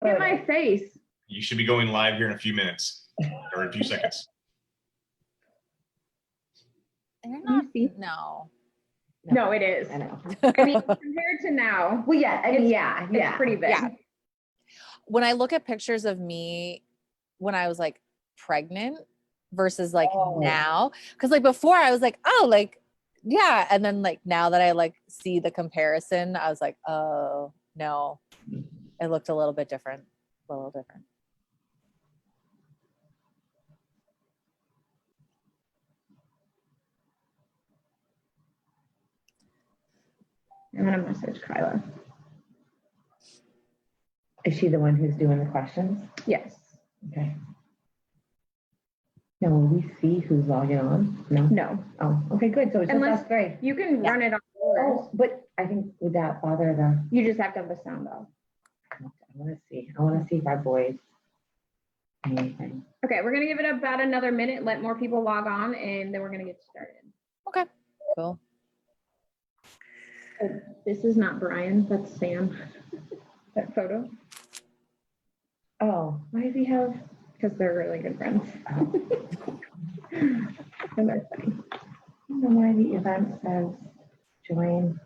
Look at my face. You should be going live here in a few minutes or a few seconds. They're not, see? no, it is. I know. I mean, compared to now, Well, yeah, I mean, it's pretty big. Yeah. When I look at pictures of me when I was like pregnant versus like now, because like before I was like, oh, like, yeah. And then like now that I like see the comparison, I was like, oh no, it looked a little bit different, a little different. I'm gonna message Kyla. Is she the one who's doing the questions? Yes. Okay. Now, will we see who's logging on? No? No. Oh, okay, good. So it's just Unless us three. you can run it on yours. Oh, but I think would that bother the, You just have to have the sound off. I want to see if our boys, anything. Okay, we're gonna give it about another minute, let more people log on, and then we're gonna get started. Okay, cool. Oh, this is not Brian, that's Sam. That photo, Oh, why does he have? because they're really good friends. Oh. And they're funny. I don't know why the event says join.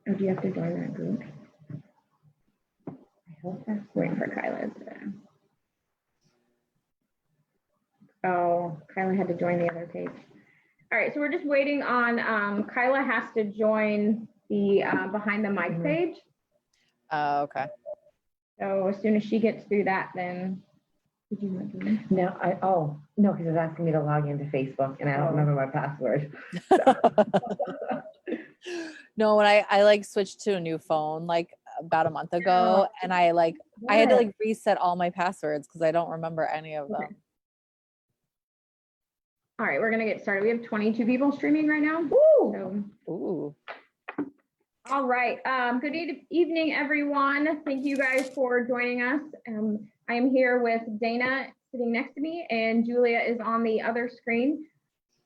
Oh, do you have to join that group? I hope that's Waiting for Kyla. Oh, Kyla had to join the other page. All right, so we're just waiting on, Kyla has to join the behind the mic page. Oh, okay. So as soon as she gets through that, then, did you not join? No, no, because it was asking me to log into Facebook and I don't remember my password. No, when I like switched to a new phone like about a month ago, and I had to like reset all my passwords because I don't remember any of them. Okay. All right, we're gonna get started. We have 22 people streaming right now. Woo! So, Ooh. all right, good evening, everyone. Thank you guys for joining us. I am here with Dana sitting next to me, and Julia is on the other screen.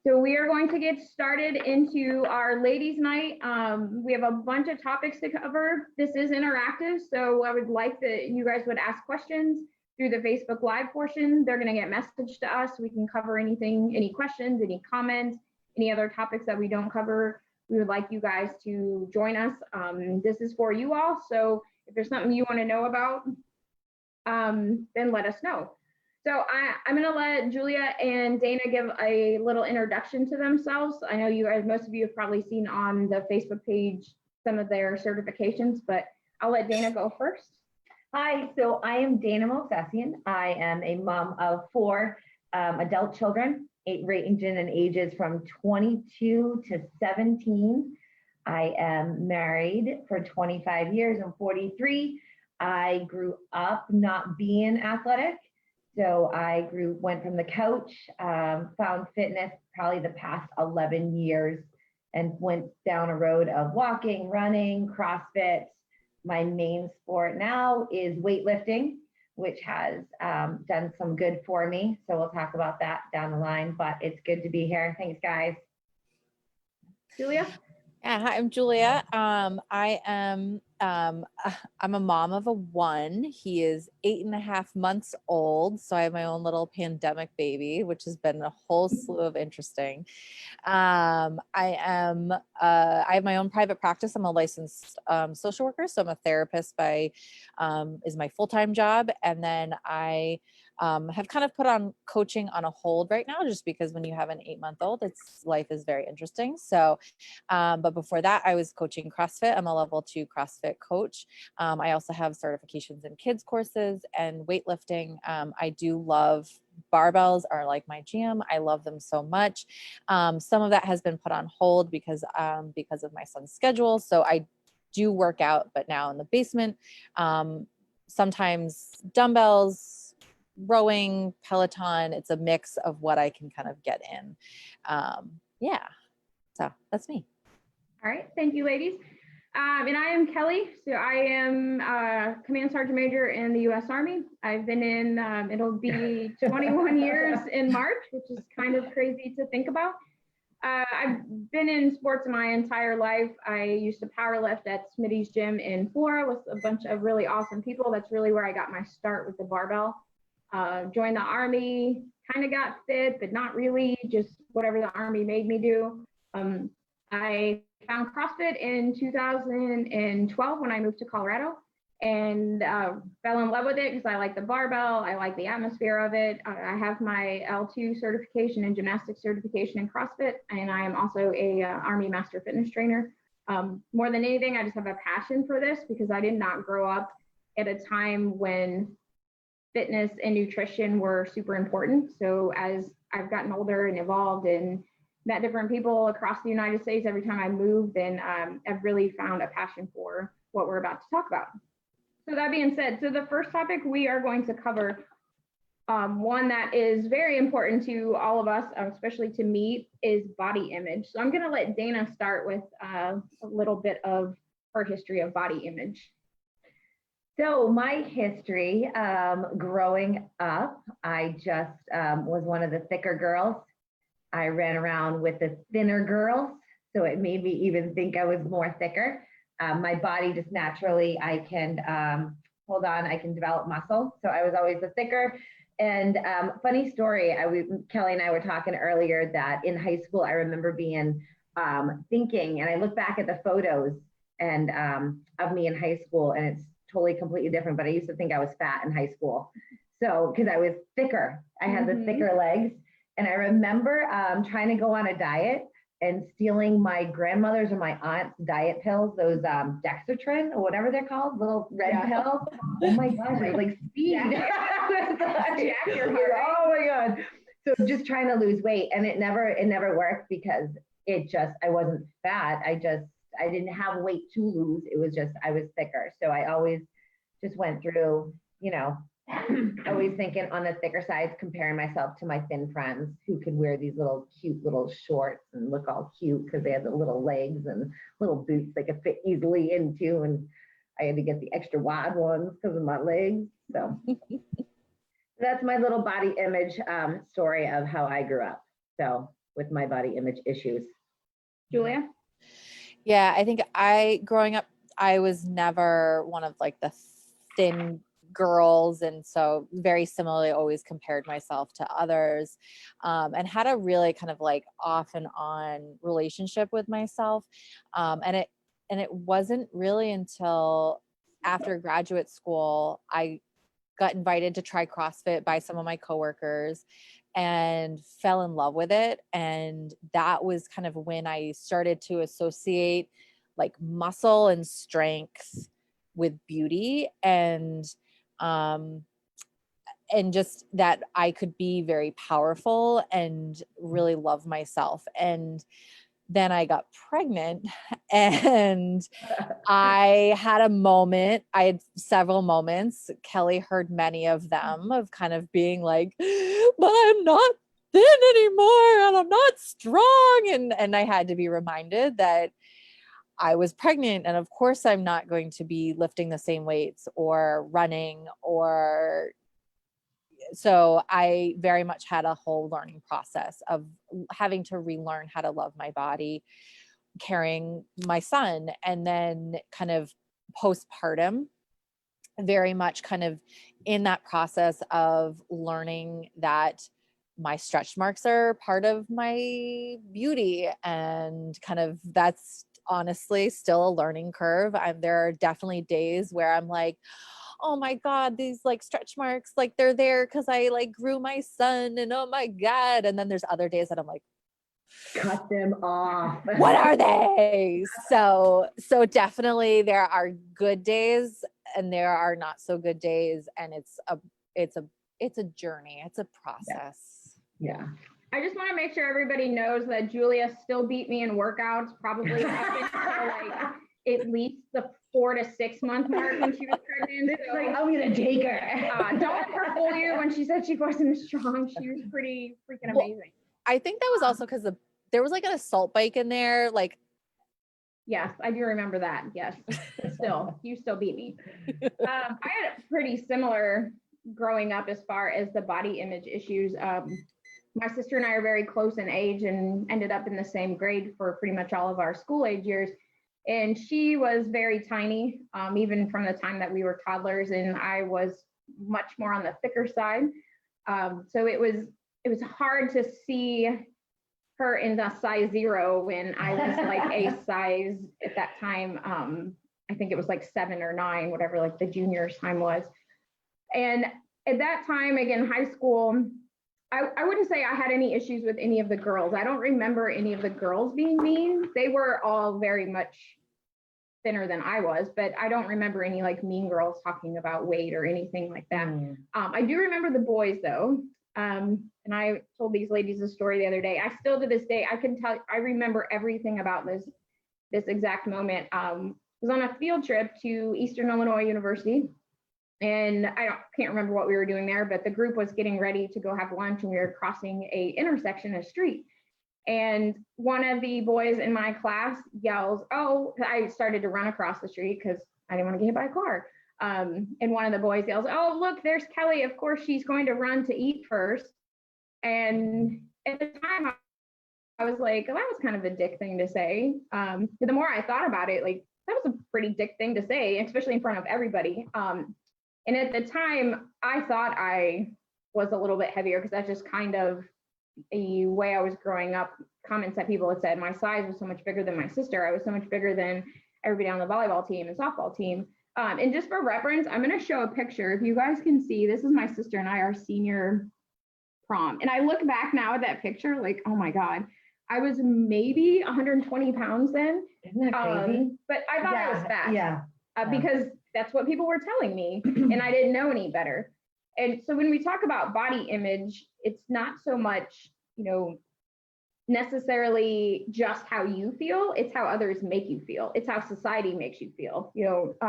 So we are going to get started into our ladies' night. We have a bunch of topics to cover. This is interactive, so I would like that you guys would ask questions through the Facebook Live portion. They're gonna get messaged to us. We can cover anything, any questions, any comments, any other topics that we don't cover. We would like you guys to join us. This is for you all, so if there's something you wanna know about, then let us know. So I'm gonna let Julia and Dana give a little introduction to themselves. I know you guys, most of you have probably seen on the Facebook page some of their certifications, but I'll let Dana go first. Hi, so I am Dana Molsessian. I am a mom of 4 adult children, ranging in ages from 22 to 17. I am married for 25 years. I'm 43. I grew up not being athletic. So I went from the couch, found fitness probably the past 11 years and went down a road of walking, running, CrossFit. My main sport now is weightlifting, which has done some good for me. So we'll talk about that down the line, but it's good to be here. Thanks, guys. Julia? Yeah, hi, I'm Julia. I'm a mom of a 1. He is 8.5 months old. So I have my own little pandemic baby, which has been a whole slew of interesting. I have my own private practice. I'm a licensed social worker. So I'm a therapist is my full-time job. And then I have kind of put on coaching on a hold right now, just because when you have an 8-month-old, life is very interesting. So, but before that, I was coaching CrossFit. I'm a level 2 CrossFit coach. I also have certifications in kids courses and weightlifting. I do love barbells are like my jam. I love them so much. Some of that has been put on hold because of my son's schedule. So I do work out, but now in the basement, sometimes dumbbells, rowing, Peloton. It's a mix of what I can kind of get in. Yeah, so that's me. All right, thank you, ladies. And I am Kelly. So I am Command Sergeant Major in the U.S. Army. I've been in, it'll be 21 years in March, which is kind of crazy to think about. I've been in sports my entire life. I used to power lift at Smitty's gym in Flora with a bunch of really awesome people. That's really where I got my start with the barbell. Joined the Army, kind of got fit, but not really, just whatever the Army made me do. I found CrossFit in 2012 when I moved to Colorado, and fell in love with it because I like the barbell. I like the atmosphere of it. I have my L2 certification and gymnastics certification in CrossFit, and I am also a Army Master Fitness Trainer. More than anything, I just have a passion for this because I did not grow up at a time when fitness and nutrition were super important. So as I've gotten older and evolved and met different people across the United States every time I moved, and I've really found a passion for what we're about to talk about. So that being said, so the first topic we are going to cover, one that is very important to all of us, especially to me, is body image. So I'm going to let Dana start with a little bit of her history of body image. So my history, growing up, I just was one of the thicker girls. I ran around with the thinner girls, so it made me even think I was more thicker. My body just naturally, I can develop muscle. So I was always the thicker. And funny story, Kelly and I were talking earlier that in high school, I remember being thinking, and I look back at the photos and of me in high school, and it's totally completely different, but I used to think I was fat in high school. So, because I was thicker, I had the thicker legs. And I remember trying to go on a diet and stealing my grandmother's or my aunt's diet pills, those Dexatrin or whatever they're called, little red pills. Oh my gosh, it was like speed. Oh my God. So just trying to lose weight, and it never worked because I wasn't fat. I didn't have weight to lose. It was just, I was thicker. So I always just went through, always thinking on the thicker side, comparing myself to my thin friends who could wear these little cute little shorts and look all cute because they had the little legs and little boots they could fit easily into. And I had to get the extra wide ones because of my legs. So that's my little body image story of how I grew up. So with my body image issues. Julia? Yeah, I think growing up, I was never one of like the thin girls. And so very similarly, always compared myself to others, and had a really kind of like off and on relationship with myself. And it wasn't really until after graduate school, I got invited to try CrossFit by some of my coworkers and fell in love with it. And that was kind of when I started to associate like muscle and strength with beauty, and just that I could be very powerful and really love myself. And then I got pregnant and I had a moment. I had several moments. Kelly heard many of them of kind of being like, but I'm not thin anymore and I'm not strong. And I had to be reminded that I was pregnant. And of course, I'm not going to be lifting the same weights or running so I very much had a whole learning process of having to relearn how to love my body, carrying my son, and then kind of postpartum, very much kind of in that process of learning that my stretch marks are part of my beauty, and kind of that's honestly still a learning curve. There are definitely days where I'm like, oh my God, these like stretch marks, like they're there because I like grew my son, and oh my God. And then there's other days that I'm like, cut them off. what are they? So definitely there are good days and there are not so good days. And it's a journey. It's a process. Yeah. I just want to make sure everybody knows that Julia still beat me in workouts, probably up until like at least the 4 to 6 month mark when she was pregnant. So, like, I'm gonna take her. Don't let her fool you. When she said she wasn't strong, she was pretty freaking amazing. I think that was also because there was like an assault bike in there. Like, yes, I do remember that. Yes, but still, you still beat me. I had a pretty similar growing up as far as the body image issues. my sister and I are very close in age and ended up in the same grade for pretty much all of our school age years. And she was very tiny, even from the time that we were toddlers, and I was much more on the thicker side. So it was hard to see her in the size 0 when I was like a size at that time. I think it was like 7 or 9, whatever like the junior's time was. And at that time, again, high school, I wouldn't say I had any issues with any of the girls. I don't remember any of the girls being mean. They were all very much thinner than I was, but I don't remember any like mean girls talking about weight or anything like that. I do remember the boys though. And I told these ladies a story the other day. I still to this day, I remember everything about this exact moment. I was on a field trip to Eastern Illinois University. And can't remember what we were doing there, but the group was getting ready to go have lunch and we were crossing a intersection, a street. And one of the boys in my class yells, oh, I started to run across the street because I didn't want to get hit by a car. And one of the boys yells, oh, look, there's Kelly. Of course, she's going to run to eat first. And at the time, I was like, oh, that was kind of a dick thing to say. But the more I thought about it, like, that was a pretty dick thing to say, especially in front of everybody. And at the time, I thought I was a little bit heavier because that's just kind of a way I was growing up. Comments that people had said, my size was so much bigger than my sister. I was so much bigger than everybody on the volleyball team and softball team. And just for reference, I'm going to show a picture. If you guys can see, this is my sister and I, our senior prom. And I look back now at that picture, like, oh my God, I was maybe 120 pounds then. Isn't that crazy? But I thought I was fat. Yeah. Because that's what people were telling me and I didn't know any better. And so when we talk about body image, it's not so much, necessarily just how you feel, it's how others make you feel. It's how society makes you feel.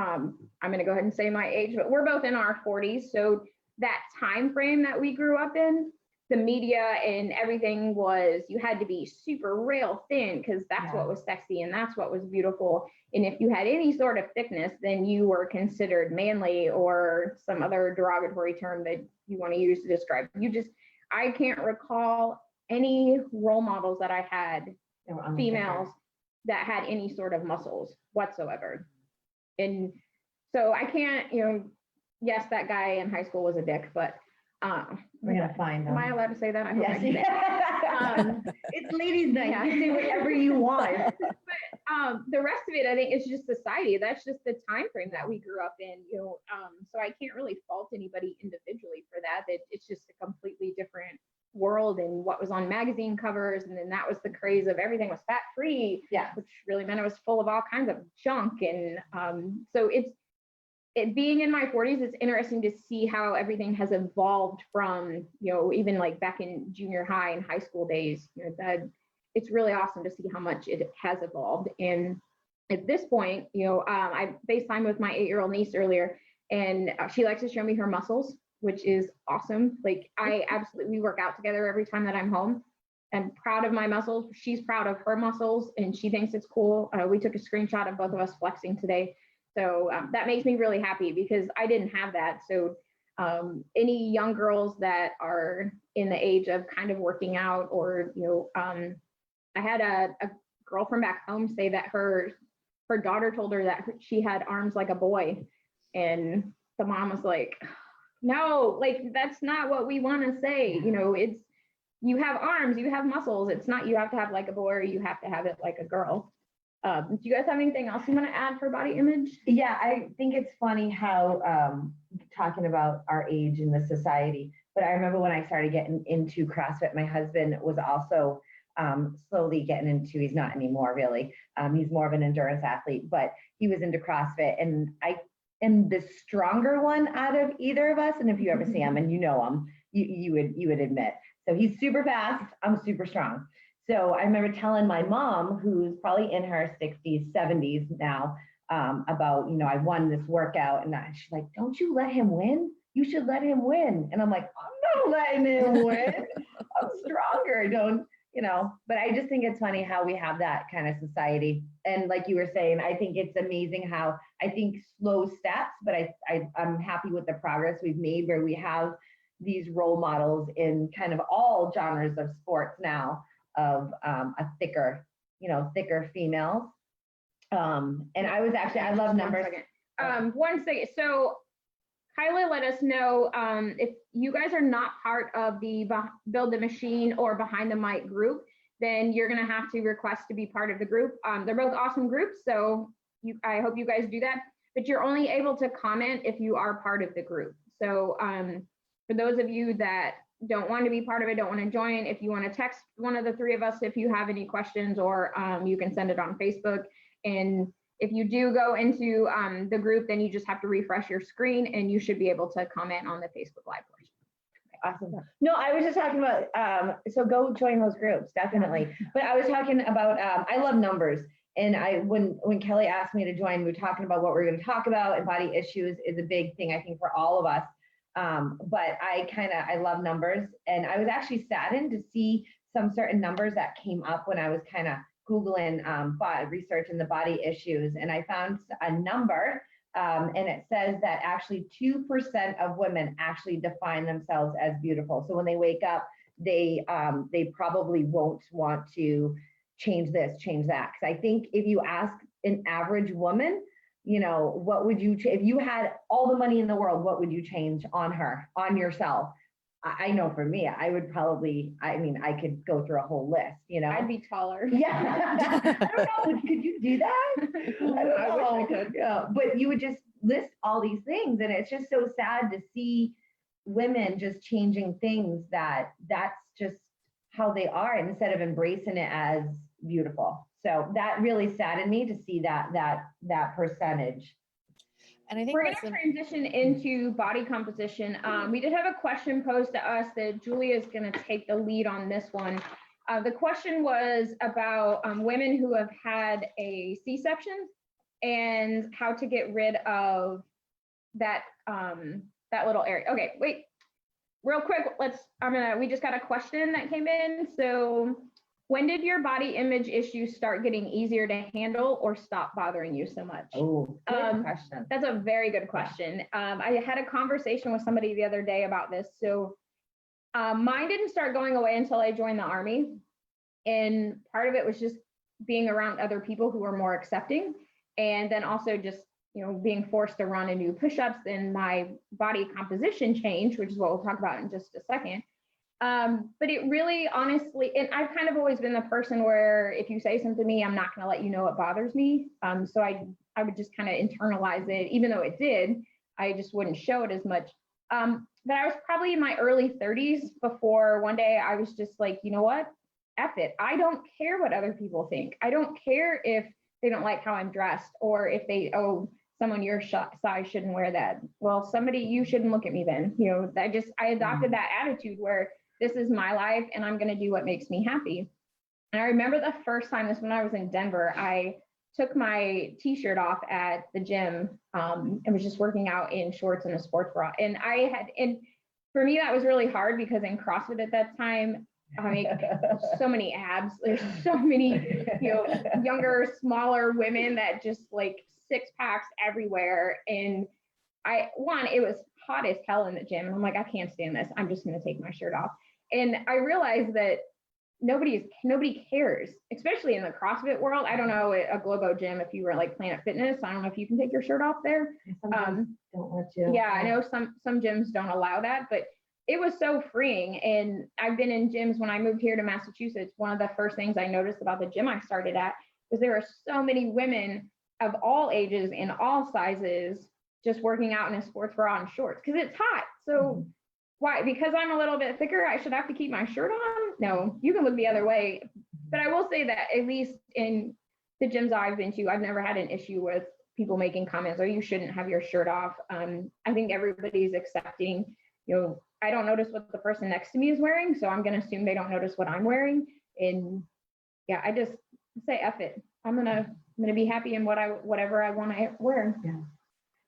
I'm going to go ahead and say my age, but we're both in our 40s. So that time frame that we grew up in, the media and everything was, you had to be super rail thin because that's what was sexy and that's what was beautiful. And if you had any sort of thickness, then you were considered manly or some other derogatory term that you want to use to describe. I can't recall any role models that I had, females, that had any sort of muscles whatsoever. And so I can't, yes, that guy in high school was a dick, but we're gonna find them. Am I allowed to say that? I hope I can. It's ladies' night. Yeah. You can say whatever you want. But the rest of it, I think, is just society. That's just the time frame that we grew up in. So I can't really fault anybody individually for that. It's just a completely different world and what was on magazine covers, and then that was the craze of everything was fat free. Yeah, which really meant it was full of all kinds of junk. And so it being in my 40s, it's interesting to see how everything has evolved from, even like back in junior high and high school days, that it's really awesome to see how much it has evolved. And at this point, I FaceTimed with my 8-year-old niece earlier, and she likes to show me her muscles, which is awesome. Like we work out together every time that I'm home. I'm proud of my muscles. She's proud of her muscles and she thinks it's cool. We took a screenshot of both of us flexing today. So that makes me really happy because I didn't have that. So any young girls that are in the age of kind of working out or, I had a girl from back home say that her daughter told her that she had arms like a boy. And the mom was like, no, like, that's not what we want to say. It's, you have arms, you have muscles. It's not, you have to have like a boy or you have to have it like a girl. Do you guys have anything else you want to add for body image? Yeah, I think it's funny how talking about our age in the society, but I remember when I started getting into CrossFit, my husband was also slowly getting into, he's not anymore really. He's more of an endurance athlete, but he was into CrossFit, and I am the stronger one out of either of us. And if you ever see him and you know him, you would admit. So he's super fast, I'm super strong. So I remember telling my mom, who's probably in her 60s, 70s now, about, I won this workout, and she's like, don't you let him win? You should let him win. And I'm like, I'm not letting him win. I'm stronger. But I just think it's funny how we have that kind of society. And like you were saying, I think it's amazing how I think slow steps, but I'm happy with the progress we've made where we have these role models in kind of all genres of sports now of a thicker, thicker females. And I was actually, I love numbers. One second. So Kyla let us know if you guys are not part of the Build the Machine or Behind the Mic group, then you're going to have to request to be part of the group. They're both awesome groups, so I hope you guys do that. But you're only able to comment if you are part of the group. So for those of you that don't want to be part of it, don't want to join, if you want to text one of the three of us if you have any questions, or you can send it on Facebook. And if you do go into the group, then you just have to refresh your screen and you should be able to comment on the Facebook Live portion. Awesome. No, I was just talking about, so go join those groups, definitely. But I was talking about, I love numbers. And when Kelly asked me to join, we were talking about what we're going to talk about, and body issues is a big thing, I think, for all of us. But I love numbers. And I was actually saddened to see some certain numbers that came up when I was kind of Googling research in the body issues. And I found a number, and it says that actually 2% of women actually define themselves as beautiful. So when they wake up, they probably won't want to change this, change that. Because I think if you ask an average woman, what would you, if you had all the money in the world, what would you change on yourself? I know for me, I would probably, I could go through a whole list, I'd be taller. Yeah. I don't know, could you do that? I wish I could. Yeah. But you would just list all these things, and it's just so sad to see women just changing things that's just how they are, instead of embracing it as beautiful. So that really saddened me to see that percentage. And I think we're going to transition into body composition. We did have a question posed to us that Julia is going to take the lead on this one. The question was about women who have had a C-section and how to get rid of that that little area. Okay, wait, real quick. We just got a question that came in. So, when did your body image issues start getting easier to handle or stop bothering you so much? Oh, good question. That's a very good question. I had a conversation with somebody the other day about this. So mine didn't start going away until I joined the Army. And part of it was just being around other people who were more accepting. And then also just, being forced to run and do push-ups, and my body composition changed, which is what we'll talk about in just a second. But it really, honestly, and I've kind of always been the person where if you say something to me, I'm not going to let you know it bothers me. So I would just kind of internalize it, even though it did, I just wouldn't show it as much. But I was probably in my early 30s before one day I was just like, you know what? F it. I don't care what other people think. I don't care if they don't like how I'm dressed, or if someone your size shouldn't wear that. Well, you shouldn't look at me then. I adopted that attitude where this is my life and I'm going to do what makes me happy. And I remember the first time, this when I was in Denver, I took my t-shirt off at the gym and was just working out in shorts and a sports bra. And for me, that was really hard because in CrossFit at that time, I mean, so many abs. There's so many, younger, smaller women that just like six packs everywhere. And it was hot as hell in the gym. And I'm like, I can't stand this. I'm just going to take my shirt off. And I realized that nobody cares, especially in the CrossFit world. I don't know, a Globo gym, if you were like Planet Fitness, I don't know if you can take your shirt off there. Don't let you. Yeah, I know some gyms don't allow that, but it was so freeing. And I've been in gyms when I moved here to Massachusetts. One of the first things I noticed about the gym I started at was there were so many women of all ages and all sizes just working out in a sports bra and shorts because it's hot. So why? Because I'm a little bit thicker, I should have to keep my shirt on? No, you can look the other way. But I will say that at least in the gyms I've been to, I've never had an issue with people making comments, or you shouldn't have your shirt off. I think everybody's accepting, I don't notice what the person next to me is wearing, so I'm going to assume they don't notice what I'm wearing. And yeah, I just say F it. I'm gonna be happy in whatever I want to wear. Yeah.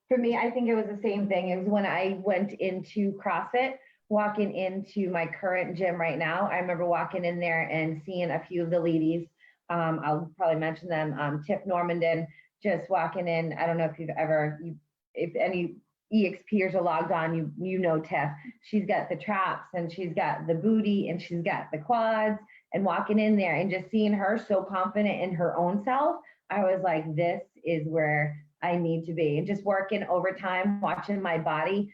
For me, I think it was the same thing. It was when I went into CrossFit, walking into my current gym right now. I remember walking in there and seeing a few of the ladies. I'll probably mention them. Tiff Normandin, just walking in. I don't know if any EXPers are logged on, you know Tiff. She's got the traps and she's got the booty and she's got the quads, and walking in there and just seeing her so confident in her own self, I was like, this is where I need to be. And just working overtime, watching my body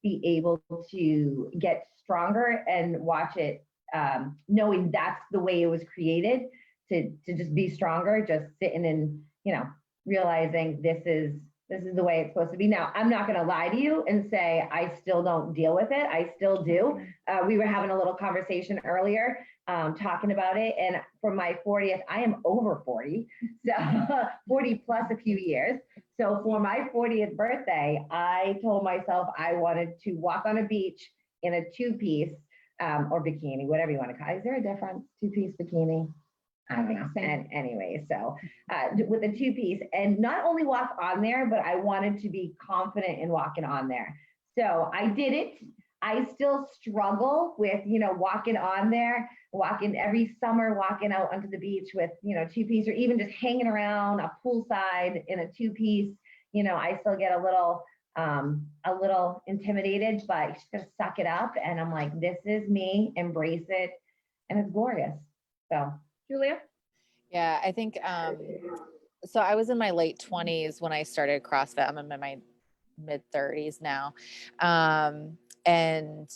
be able to get stronger and watch it, knowing that's the way it was created to just be stronger, just sitting and, realizing this is the way it's supposed to be. Now, I'm not going to lie to you and say I still don't deal with it. I still do. We were having a little conversation earlier, talking about it. And for my 40th, I am over 40, so 40 plus a few years. So for my 40th birthday, I told myself I wanted to walk on a beach in a two-piece or bikini, whatever you want to call it. Is there a difference? Two-piece bikini? I don't know. And anyway, so with a two-piece, and not only walk on there, but I wanted to be confident in walking on there. So I did it. I still struggle with, walking on there, walking every summer, walking out onto the beach with, two-piece, or even just hanging around a poolside in a two-piece. I still get a little intimidated, but you just gotta suck it up. And I'm like, this is me, embrace it. And it's glorious. So. Julia? Yeah, I think, so I was in my late 20s when I started CrossFit. I'm in my mid 30s now. And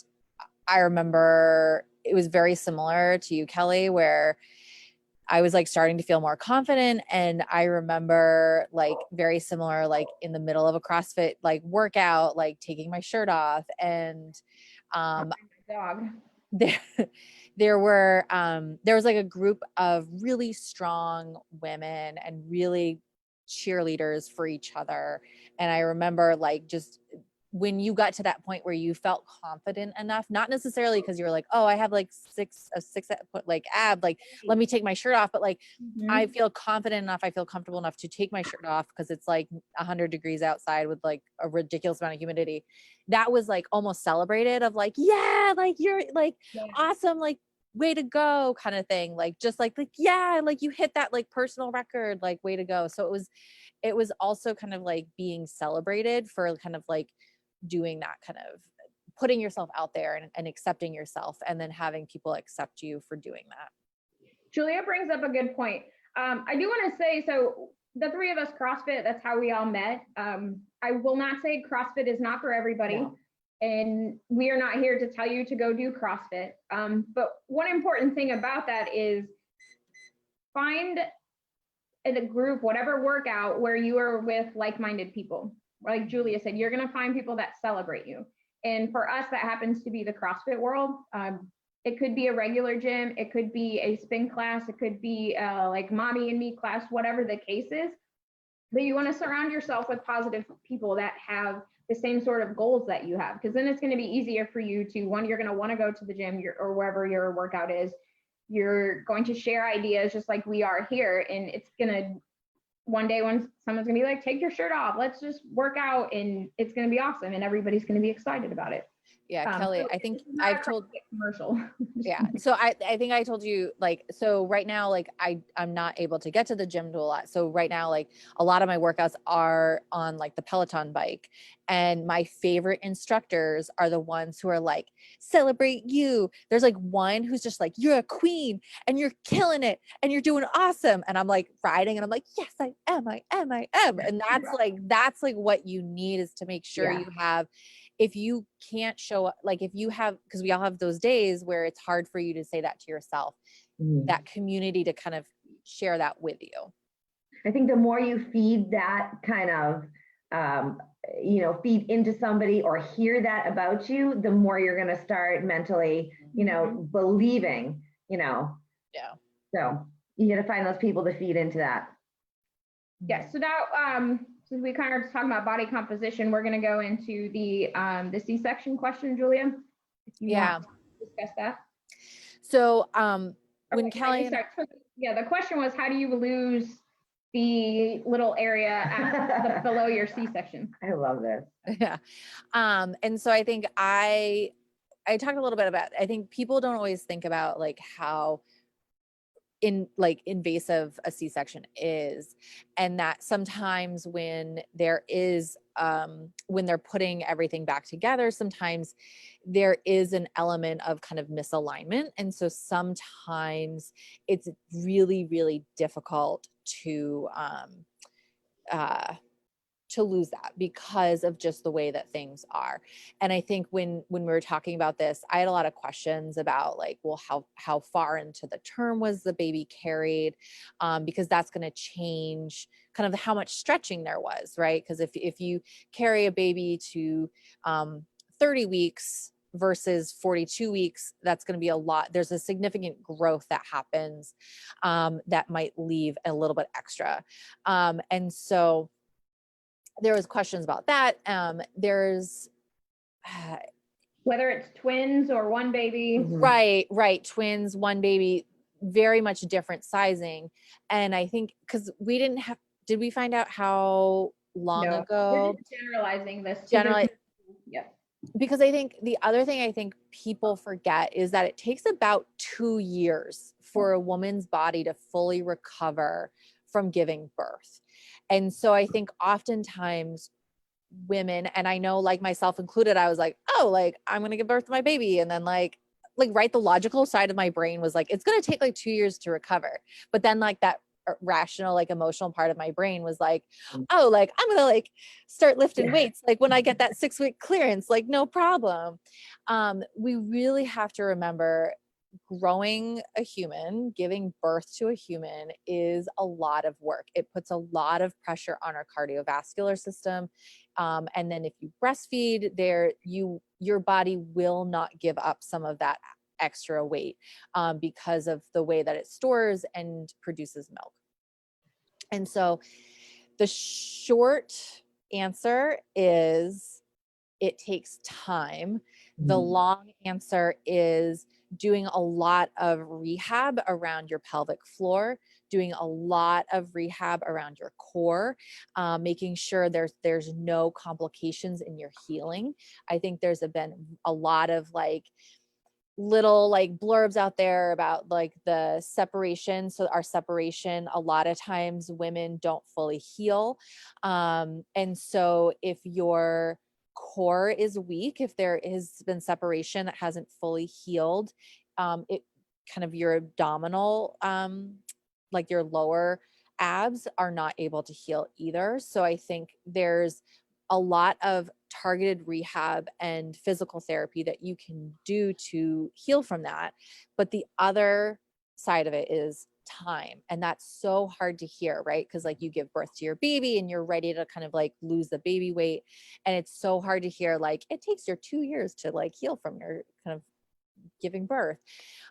I remember it was very similar to you, Kelly, where I was like starting to feel more confident. And I remember like very similar, like in the middle of a CrossFit, like workout, like taking my shirt off, and, Dog. there was like a group of really strong women and really cheerleaders for each other. And I remember like just when you got to that point where you felt confident enough, not necessarily because you were like, oh, I have like six like ab, like let me take my shirt off, but like I feel confident enough, I feel comfortable enough to take my shirt off because it's like 100 degrees outside with like a ridiculous amount of humidity. That was like almost celebrated, of like, yeah, like you're like awesome, like way to go kind of thing, like just like yeah, like you hit that like personal record, like way to go. So it was also kind of like being celebrated for kind of like doing that, kind of putting yourself out there and accepting yourself, and then having people accept you for doing that. Julia brings up a good point. I do want to say, so the three of us CrossFit, that's how we all met. I will not say CrossFit is not for everybody. No. And we are not here to tell you to go do CrossFit. But one important thing about that is find in a group, whatever workout, where you are with like-minded people. Like Julia said, you're going to find people that celebrate you. And for us, that happens to be the CrossFit world. It could be a regular gym. It could be a spin class. It could be like mommy and me class, whatever the case is. But you want to surround yourself with positive people that have the same sort of goals that you have, because then it's going to be easier for you to, one, you're going to want to go to the gym or wherever your workout is. You're going to share ideas just like we are here. And it's going to, one day when someone's gonna be like, take your shirt off, let's just work out, and it's gonna be awesome, and everybody's gonna be excited about it. Yeah, Kelly, so I think I've told commercial. Yeah. So I think I told you, like, so right now, like I'm not able to get to the gym to a lot. So right now, like a lot of my workouts are on like the Peloton bike, and my favorite instructors are the ones who are like, celebrate you. There's like one who's just like, you're a queen and you're killing it and you're doing awesome. And I'm like riding and I'm like, yes, I am. And that's like what you need, is to make sure you have, if you can't show up, like if you have, because we all have those days where it's hard for you to say that to yourself, that community to kind of share that with you. I think the more you feed that kind of, feed into somebody or hear that about you, the more you're going to start mentally, believing, Yeah. So you got to find those people to feed into that. Yeah. So now, since we kind of just talking about body composition, we're going to go into the C-section question, Julia. If you want to discuss that. So when Kelly, the question was, how do you lose the little area below your C-section? I love this. Yeah. And so I think I talked a little bit about, I think people don't always think about like how invasive a C-section is, and that sometimes when there is when they're putting everything back together, sometimes there is an element of kind of misalignment, and so sometimes it's really, really difficult to lose that because of just the way that things are. And I think when we were talking about this, I had a lot of questions about like, well, how far into the term was the baby carried? Because that's going to change kind of how much stretching there was, right? Because if you carry a baby to 30 weeks versus 42 weeks, that's going to be a lot. There's a significant growth that happens that might leave a little bit extra. And so there was questions about that. There's Whether it's twins or one baby. right. Twins, one baby, very much different sizing. And I think because we did we find out how long No, ago? we're just generalizing this. Generally, Yeah. because I think the other thing I think people forget is that it takes about 2 years for a woman's body to fully recover from giving birth. And so I think oftentimes women, and I know like myself included, I was like, oh, like I'm going to give birth to my baby. And then like right, the logical side of my brain was like, it's going to take like 2 years to recover. But then like that rational, like emotional part of my brain was like, oh, like I'm going to like start lifting weights. Like when I get that 6-week clearance, like no problem. We really have to remember growing a human, giving birth to a human is a lot of work. It puts a lot of pressure on our cardiovascular system. And then if you breastfeed your body will not give up some of that extra weight because of the way that it stores and produces milk. And so the short answer is it takes time. The long answer is doing a lot of rehab around your pelvic floor, doing a lot of rehab around your core, making sure there's no complications in your healing. I think there's been a lot of like little like blurbs out there about like the separation. So our separation, a lot of times women don't fully heal. And so if your core is weak, if there has been separation that hasn't fully healed, it kind of your abdominal, like your lower abs are not able to heal either. So I think there's a lot of targeted rehab and physical therapy that you can do to heal from that. But the other side of it is time. And that's so hard to hear, right? Because like you give birth to your baby and you're ready to kind of like lose the baby weight. And it's so hard to hear, like, it takes your 2 years to like heal from your kind of giving birth.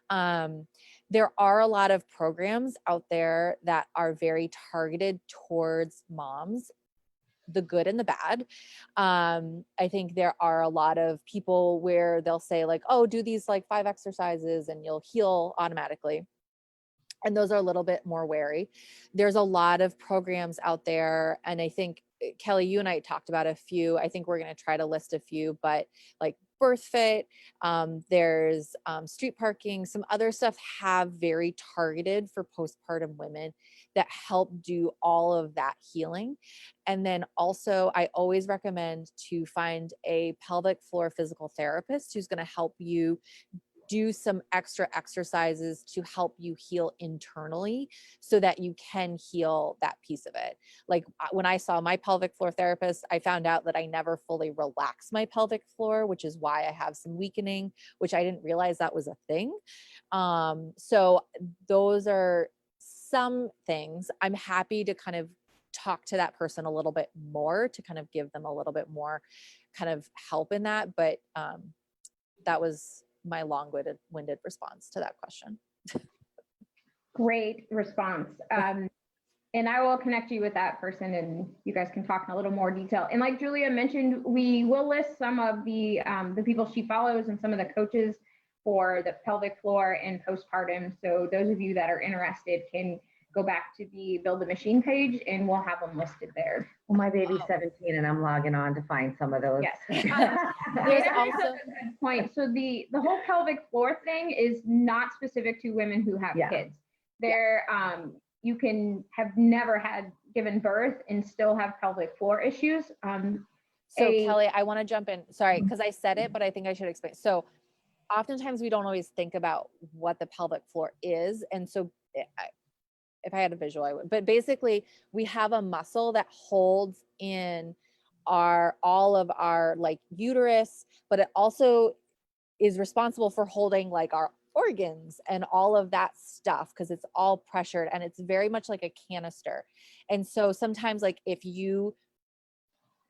There are a lot of programs out there that are very targeted towards moms, the good and the bad. I think there are a lot of people where they'll say like, oh, do these like 5 exercises and you'll heal automatically. And those are a little bit more wary. There's a lot of programs out there. And I think Kelly, you and I talked about a few. I think we're going to try to list a few, but like BirthFit, there's street parking, some other stuff have very targeted for postpartum women that help do all of that healing. And then also I always recommend to find a pelvic floor physical therapist who's going to help you do some extra exercises to help you heal internally so that you can heal that piece of it. Like when I saw my pelvic floor therapist, I found out that I never fully relax my pelvic floor, which is why I have some weakening, which I didn't realize that was a thing. So those are some things. I'm happy to kind of talk to that person a little bit more to kind of give them a little bit more kind of help in that. But that was my long-winded response to that question. Great response. And I will connect you with that person and you guys can talk in a little more detail. And like Julia mentioned, we will list some of the people she follows and some of the coaches for the pelvic floor and postpartum. So those of you that are interested can go back to the Build the Machine page and we'll have them listed there. Well, my baby's 17 and I'm logging on to find some of those. Yes. There's That is also a good point. So the whole pelvic floor thing is not specific to women who have kids. There, you can have never had given birth and still have pelvic floor issues. So a- Kelly, I want to jump in. Sorry, because I said it, but I think I should explain. So oftentimes we don't always think about what the pelvic floor is. And so if I had a visual, I would, but basically we have a muscle that holds in all of our like uterus, but it also is responsible for holding like our organs and all of that stuff because it's all pressured and it's very much like a canister. And so sometimes like if you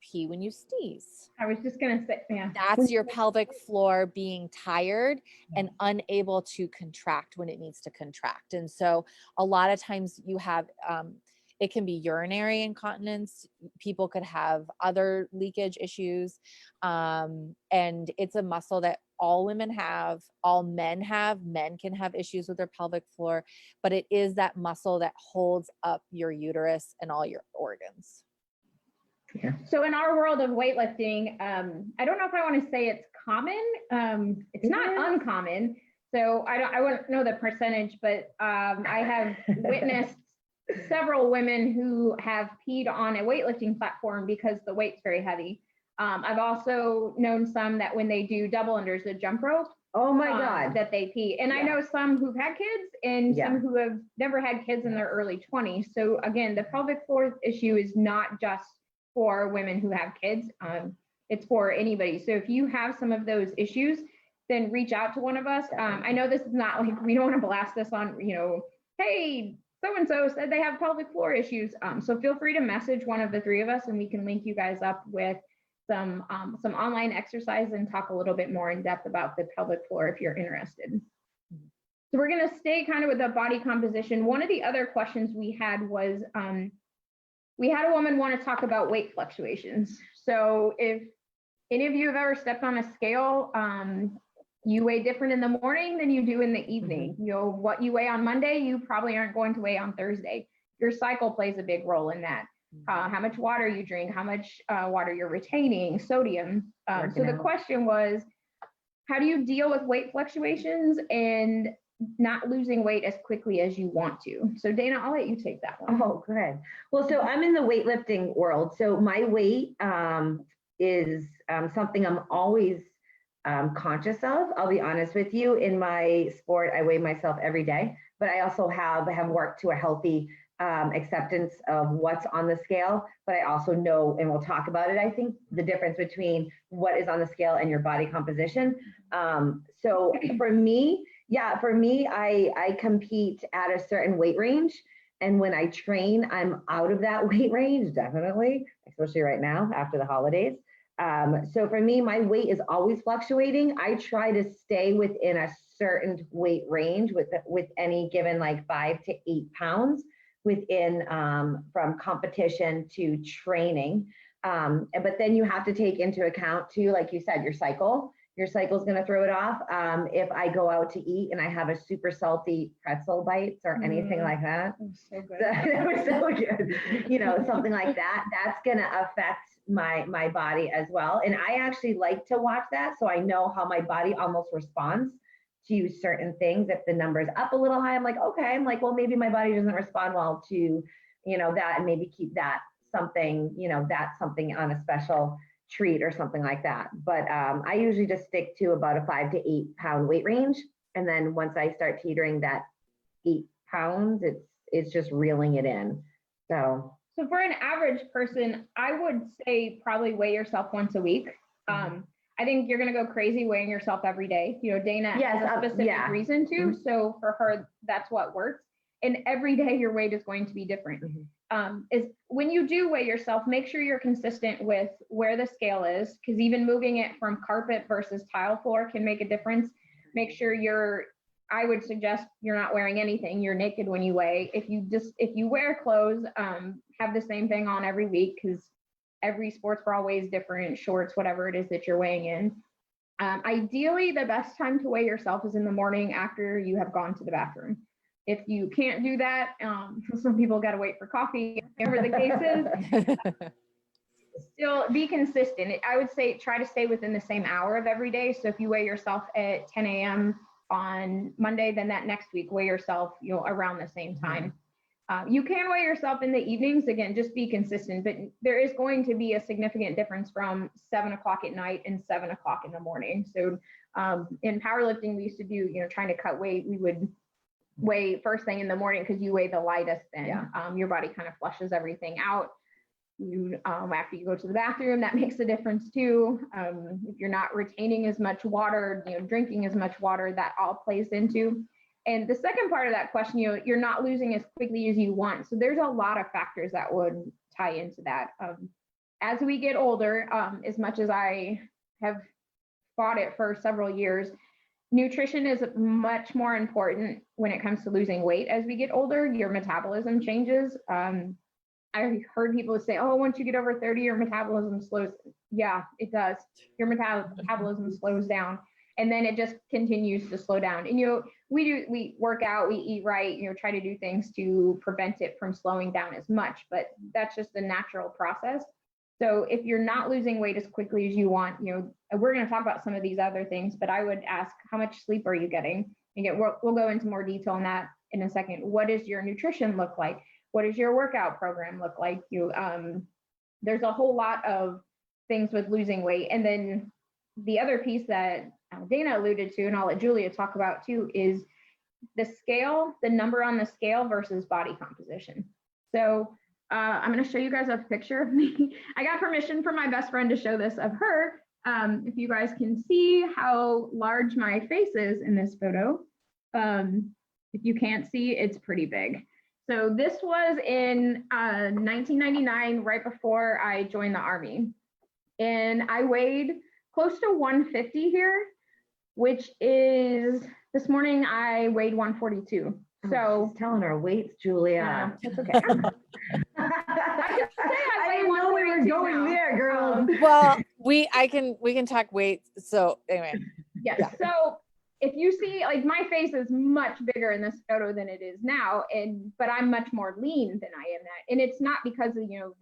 pee when you sneeze, I was just gonna say, yeah. that's your pelvic floor being tired and unable to contract when it needs to contract. And so a lot of times you have, it can be urinary incontinence. People could have other leakage issues. And it's a muscle that all women have, all men have. Men can have issues with their pelvic floor, but it is that muscle that holds up your uterus and all your organs. So in our world of weightlifting, I don't know if I want to say it's common. It's not uncommon. So I wouldn't know the percentage, but I have witnessed several women who have peed on a weightlifting platform because the weight's very heavy. I've also known some that when they do double unders, the jump rope, Oh my God. that they pee. And I know some who've had kids and some who have never had kids in their early 20s. So again, the pelvic floor issue is not just for women who have kids. It's for anybody. So if you have some of those issues, then reach out to one of us. I know this is not like, we don't want to blast this on, hey, so-and-so said they have pelvic floor issues. So feel free to message one of the three of us and we can link you guys up with some online exercise and talk a little bit more in depth about the pelvic floor if you're interested. So we're going to stay kind of with the body composition. One of the other questions we had was, we had a woman want to talk about weight fluctuations. So if any of you have ever stepped on a scale, you weigh different in the morning than you do in the evening. What you weigh on Monday, you probably aren't going to weigh on Thursday. Your cycle plays a big role in that. How much water you drink, how much water you're retaining, sodium. So the question was, how do you deal with weight fluctuations and not losing weight as quickly as you want to? So Dana, I'll let you take that one. Oh, good. Well, so I'm in the weightlifting world. So my weight is something I'm always conscious of. I'll be honest with you. In my sport, I weigh myself every day, but I also have worked to a healthy acceptance of what's on the scale. But I also know, and we'll talk about it, I think, the difference between what is on the scale and your body composition. So for me, I compete at a certain weight range. And when I train, I'm out of that weight range, definitely, especially right now after the holidays. So for me, my weight is always fluctuating. I try to stay within a certain weight range with any given like 5 to 8 pounds within from competition to training. But then you have to take into account too, like you said, your cycle. Your cycle is going to throw it off. If I go out to eat and I have a super salty pretzel bites or anything like that, So good. that was so good. Something like that, that's going to affect my body as well. And I actually like to watch that, so I know how my body almost responds to certain things. If the number's up a little high, I'm like, okay, well, maybe my body doesn't respond well to, that, and maybe keep that something, that's something on a special treat or something like that. But I usually just stick to about a 5 to 8 pound weight range. And then once I start teetering that 8 pounds, it's just reeling it in. So for an average person, I would say probably weigh yourself once a week. I think you're going to go crazy weighing yourself every day. Dana has a specific reason to. So for her, that's what works. And every day your weight is going to be different. Is when you do weigh yourself, make sure you're consistent with where the scale is, because even moving it from carpet versus tile floor can make a difference. Make sure I would suggest you're not wearing anything. You're naked when you weigh. If you wear clothes, have the same thing on every week, because every sports bra weighs different, shorts, whatever it is that you're weighing in. Ideally, the best time to weigh yourself is in the morning after you have gone to the bathroom. If you can't do that, some people got to wait for coffee, whatever the case is. Still be consistent. I would say try to stay within the same hour of every day. So if you weigh yourself at 10 a.m., on Monday, then that next week, weigh yourself, around the same time. You can weigh yourself in the evenings. Again, just be consistent, but there is going to be a significant difference from 7 o'clock at night and 7 o'clock in the morning. So in powerlifting, we used to do, trying to cut weight, we would weigh first thing in the morning because you weigh the lightest then. Yeah. Your body kind of flushes everything out. You after you go to the bathroom, that makes a difference too. If you're not retaining as much water, drinking as much water, that all plays into. And the second part of that question, you're not losing as quickly as you want. So there's a lot of factors that would tie into that. As we get older, as much as I have fought it for several years, nutrition is much more important when it comes to losing weight. As we get older, your metabolism changes. I heard people say, oh, once you get over 30, your metabolism slows. Yeah, it does. Your metabolism slows down. And then it just continues to slow down. And we work out, we eat right, try to do things to prevent it from slowing down as much, but that's just a natural process. So if you're not losing weight as quickly as you want, we're going to talk about some of these other things, but I would ask, how much sleep are you getting? Again, we'll go into more detail on that in a second. What does your nutrition look like? What does your workout program look like? There's a whole lot of things with losing weight. And then the other piece that Dana alluded to, and I'll let Julia talk about too, is the scale, the number on the scale versus body composition. So I'm going to show you guys a picture of me. I got permission from my best friend to show this of her. If you guys can see how large my face is in this photo. If you can't see, it's pretty big. So this was in 1999, right before I joined the Army. And I weighed close to 150 here, which is, this morning I weighed 142. So she's telling her weights, Julia. It's okay. I didn't know we were going there, girl. Well, we can talk weights. So anyway. Yes. Yeah. So if you see, like, my face is much bigger in this photo than it is now, but I'm much more lean than I am now. And it's not because of,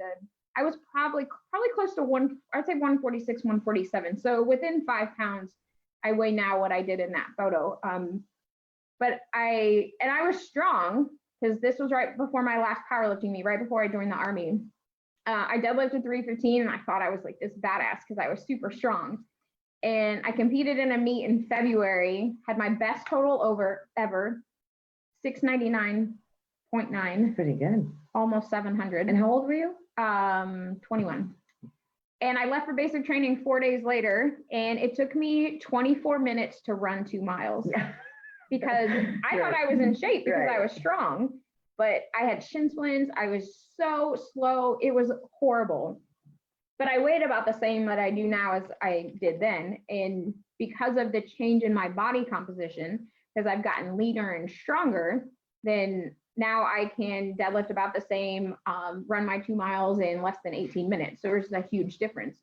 I was probably close to I'd say 146, 147. So within 5 pounds, I weigh now what I did in that photo. But I was strong because this was right before my last powerlifting meet, right before I joined the Army. I deadlifted 315 and I thought I was like this badass because I was super strong. And I competed in a meet in February, had my best total ever, 699.9. Pretty good. Almost 700. And how old were you? 21. And I left for basic training 4 days later, and it took me 24 minutes to run 2 miles. Yeah. Because I thought I was in shape because I was strong, but I had shin splints. I was so slow. It was horrible. But I weighed about the same that I do now as I did then. And because of the change in my body composition, because I've gotten leaner and stronger, then now I can deadlift about the same, run my 2 miles in less than 18 minutes. So there's a huge difference.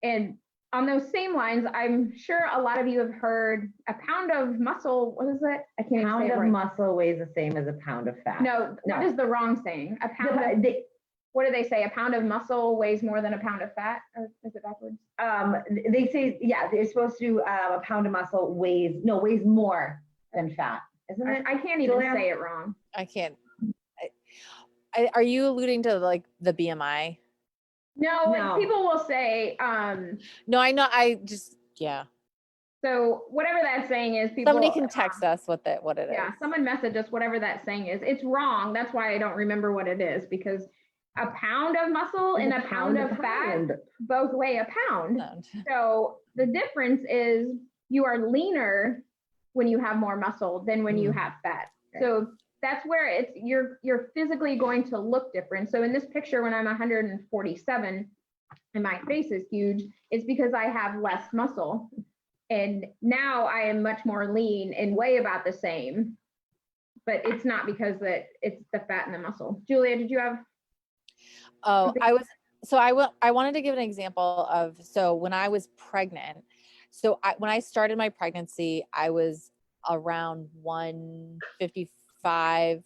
And on those same lines, I'm sure a lot of you have heard a pound of muscle. What is it? I can't even say it right. A pound of muscle weighs the same as a pound of fat. No, that is the wrong saying. A pound of, what do they say? A pound of muscle weighs more than a pound of fat? Or is it backwards? They say, yeah, they're supposed to, a pound of muscle weighs more than fat, isn't it? I can't even say it wrong. I can't. Are you alluding to like the BMI? No. People will say. No, I know. Yeah. So whatever that saying is, people. Somebody can text us what it is. Yeah, someone message us whatever that saying is. It's wrong. That's why I don't remember what it is, because a pound of muscle and a pound of fat both weigh a pound. So the difference is you are leaner when you have more muscle than when you have fat. Okay. So that's where you're physically going to look different. So in this picture, when I'm 147 and my face is huge, it's because I have less muscle. And now I am much more lean and weigh about the same, but it's not because it's the fat and the muscle. Julia, did you have? Oh, I wanted to give an example of, so when I was pregnant, when I started my pregnancy, I was around 155,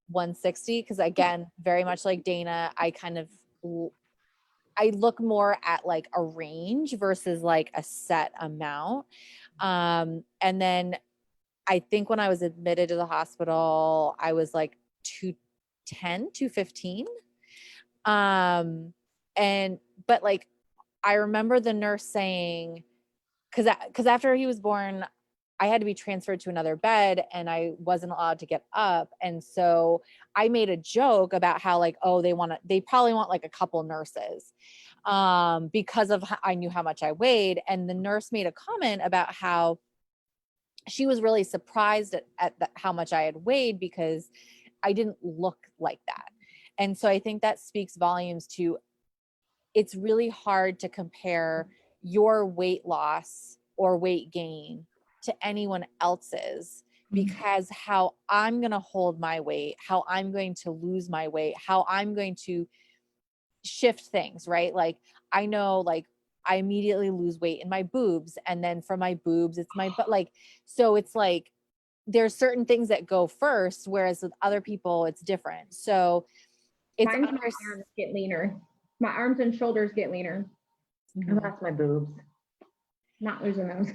160. Cause again, very much like Dana, I look more at like a range versus like a set amount. And then I think when I was admitted to the hospital, I was like 210, 215. But like, I remember the nurse saying, because after he was born, I had to be transferred to another bed and I wasn't allowed to get up. And so I made a joke about how like, oh, they probably want like a couple nurses because of how I knew how much I weighed. And the nurse made a comment about how she was really surprised at how much I had weighed because I didn't look like that. And so I think that speaks volumes to, it's really hard to compare your weight loss or weight gain to anyone else's, because how I'm going to hold my weight, how I'm going to lose my weight, how I'm going to shift things, right? Like I know like I immediately lose weight in my boobs, and then from my boobs it's my butt. Like, so it's like there's certain things that go first, whereas with other people it's different. So it's My arms get leaner. My arms and shoulders get leaner. That's my boobs. Not losing those.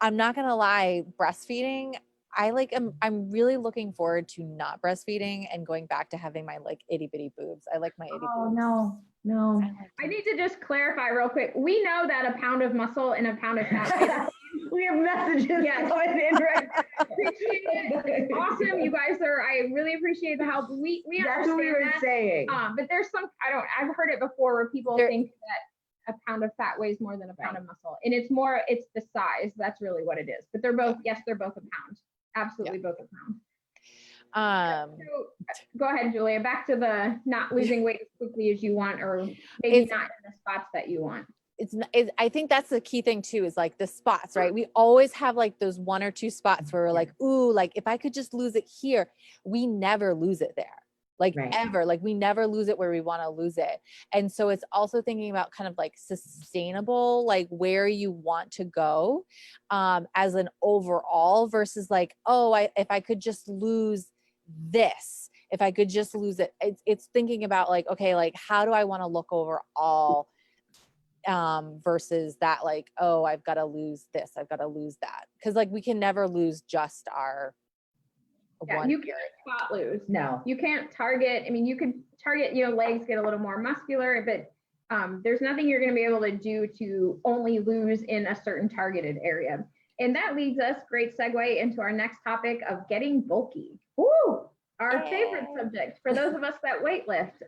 I'm not gonna lie, breastfeeding, I'm really looking forward to not breastfeeding and going back to having my like itty bitty boobs. I like my itty boobs. No. I need to just clarify real quick. We know that a pound of muscle and a pound of fat. We have messages Yes. coming in right now. Appreciate it. Awesome. You guys I really appreciate the help. We That's what we were understand saying. that. But there's I've heard it before where people think that a pound of fat weighs more than a pound of muscle. And it's the size. That's really what it is. But they're both a pound. Absolutely both a pound. So, go ahead, Julia. Back to the not losing weight as quickly as you want, or maybe not in the spots that you want. I think that's the key thing too, is like the spots, right? We always have like those one or two spots where we're like, ooh, like if I could just lose it here. We never lose it there. Like ever, like we never lose it where we want to lose it. And so it's also thinking about kind of like sustainable, like where you want to go as an overall versus like, oh, if I could just lose this, if I could just lose it. It's thinking about like, okay, like how do I want to look overall versus that like, oh, I've got to lose this, I've got to lose that. Because like we can never lose just our one. You can't spot lose. No. You can't target. I mean, you can target, legs get a little more muscular, but there's nothing you're going to be able to do to only lose in a certain targeted area. And that leads us, great segue, into our next topic of getting bulky. Woo! Our favorite subject for those of us that weight lift.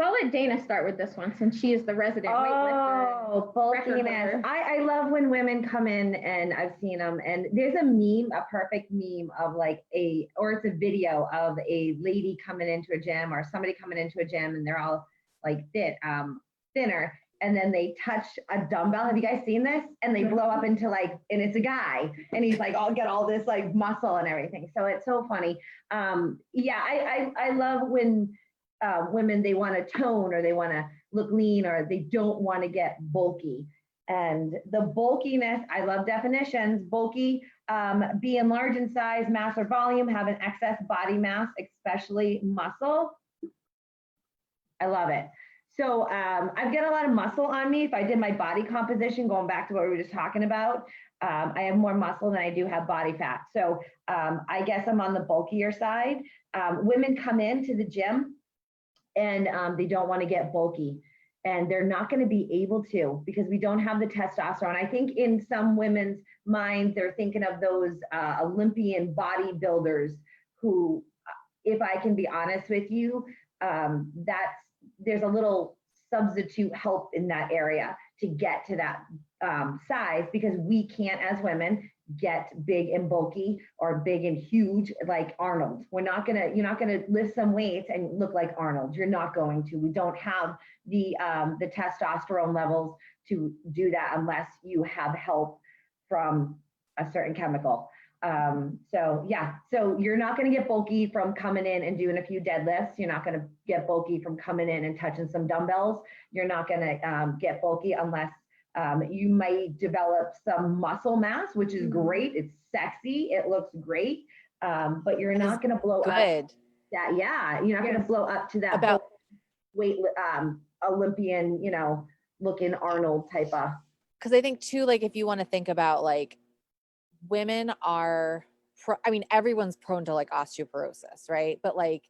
So I'll let Dana start with this one since she is the resident weightlifter. Oh, bulkiness. I love when women come in, and I've seen them, and there's a perfect meme of like it's a video of a lady coming into a gym or somebody coming into a gym and they're all like thinner. And then they touch a dumbbell. Have you guys seen this? And they blow up into like, and it's a guy and he's like, I'll get all this like muscle and everything. So it's so funny. I love when women, they want to tone or they want to look lean or they don't want to get bulky. And the bulkiness, I love definitions. Bulky, being large in size, mass or volume, have an excess body mass, especially muscle. I love it. So I've got a lot of muscle on me. If I did my body composition, going back to what we were just talking about, I have more muscle than I do have body fat. So I guess I'm on the bulkier side. Women come into the gym and they don't want to get bulky, and they're not going to be able to because we don't have the testosterone. I think in some women's minds, they're thinking of those Olympian bodybuilders who, if I can be honest with you, there's a little substitute help in that area to get to that size, because we can't, as women, get big and bulky or big and huge like Arnold. You're not gonna lift some weights and look like Arnold. You're not going to. We don't have the testosterone levels to do that unless you have help from a certain chemical. So you're not going to get bulky from coming in and doing a few deadlifts. You're not going to get bulky from coming in and touching some dumbbells. You're not going to get bulky unless you might develop some muscle mass, which is great. It's sexy. It looks great. But you're not going to blow up that. Yeah. You're not going to blow up to that weight, Olympian, looking Arnold type of. Because I think too, like if you want to think about like women are, I mean, everyone's prone to like osteoporosis, right? But like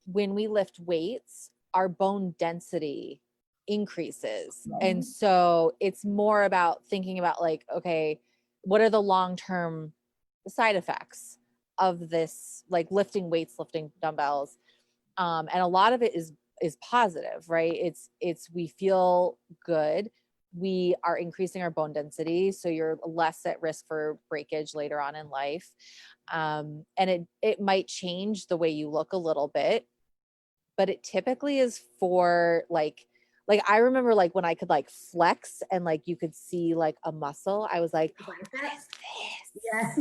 when we lift weights, our bone density increases. And so it's more about thinking about like, okay, what are the long-term side effects of this, like lifting weights, lifting dumbbells? And a lot of it is positive, right? It's we feel good. We are increasing our bone density, so you're less at risk for breakage later on in life. And it might change the way you look a little bit, but it typically is for like I remember like when I could like flex and like you could see like a muscle, I was like, what is this? Yes.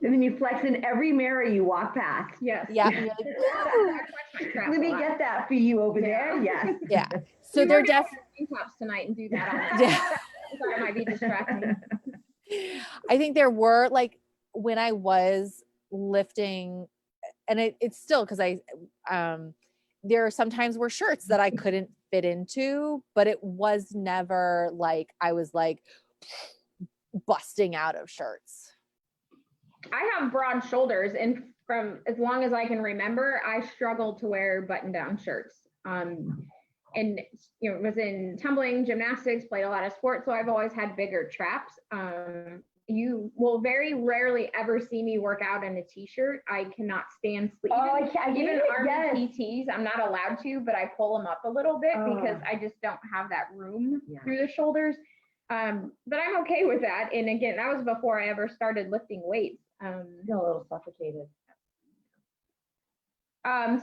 And then you flex in every mirror you walk past. Yes. Yeah. And you're like, Let me get that for you over there. Yes. yeah. So We they're might be able definitely, to do tops tonight and do that on yeah. I thought it might be distracting. I think there were like when I was lifting, and it's still because there are sometimes were shirts that I couldn't fit into, but it was never like I was like busting out of shirts. I have broad shoulders, and from as long as I can remember, I struggled to wear button-down shirts. And was in tumbling, gymnastics, played a lot of sports, so I've always had bigger traps. You will very rarely ever see me work out in a t-shirt. I cannot stand sleep. Even Army PTs, I'm not allowed to, but I pull them up a little bit because I just don't have that room through the shoulders. But I'm okay with that. And again, that was before I ever started lifting weights. Feel a little suffocated.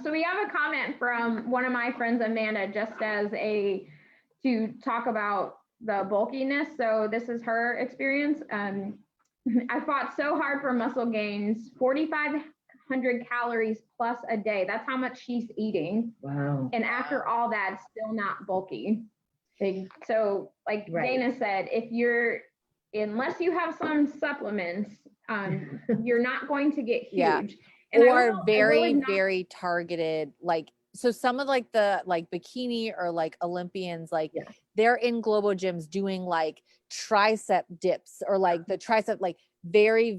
So we have a comment from one of my friends, Amanda, just to talk about the bulkiness. So this is her experience. I fought so hard for muscle gains, 4,500 calories plus a day. That's how much she's eating. Wow. And after all that, still not bulky. So like Dana said, unless you have some supplements, you're not going to get huge. Yeah. And or very targeted, like, so some of like the like bikini or like Olympians, like they're in global gyms doing like tricep dips or like the tricep, like very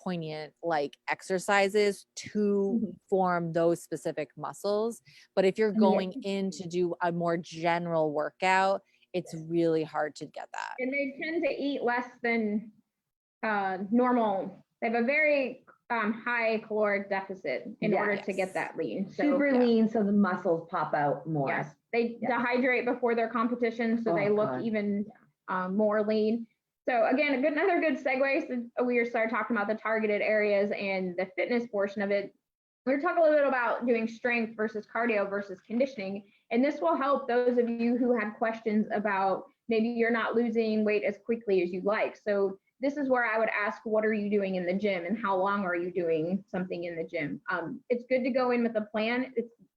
poignant like exercises to form those specific muscles. But if you're going in to do a more general workout, it's really hard to get that. And they tend to eat less than normal. They have a very high caloric deficit in order to get that lean. So, super lean, so the muscles pop out more. Yes, they dehydrate before their competition, so they look even more lean. So again, another good segue. So we started talking about the targeted areas and the fitness portion of it. We're talking a little bit about doing strength versus cardio versus conditioning, and this will help those of you who have questions about maybe you're not losing weight as quickly as you'd like. So this is where I would ask, what are you doing in the gym and how long are you doing something in the gym? It's good to go in with a plan.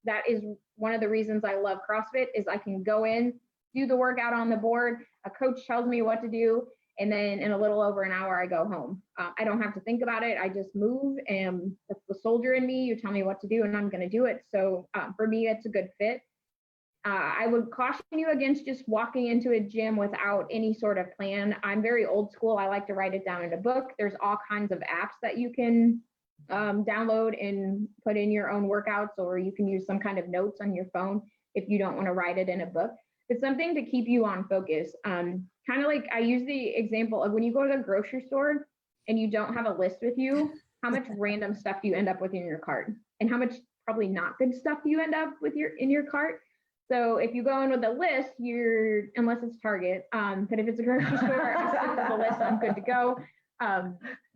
That is one of the reasons I love CrossFit is I can go in, do the workout on the board. A coach tells me what to do. And then in a little over an hour, I go home. I don't have to think about it. I just move, and that's the soldier in me. You tell me what to do and I'm going to do it. So for me, it's a good fit. I would caution you against just walking into a gym without any sort of plan. I'm very old school. I like to write it down in a book. There's all kinds of apps that you can download and put in your own workouts, or you can use some kind of notes on your phone if you don't want to write it in a book. It's something to keep you on focus. Kind of like I use the example of when you go to the grocery store and you don't have a list with you, how much random stuff do you end up with in your cart, and how much probably not good stuff you end up with in your cart. So if you go in with a list, unless it's Target, but if it's a grocery store, I stick with the list, I'm good to go.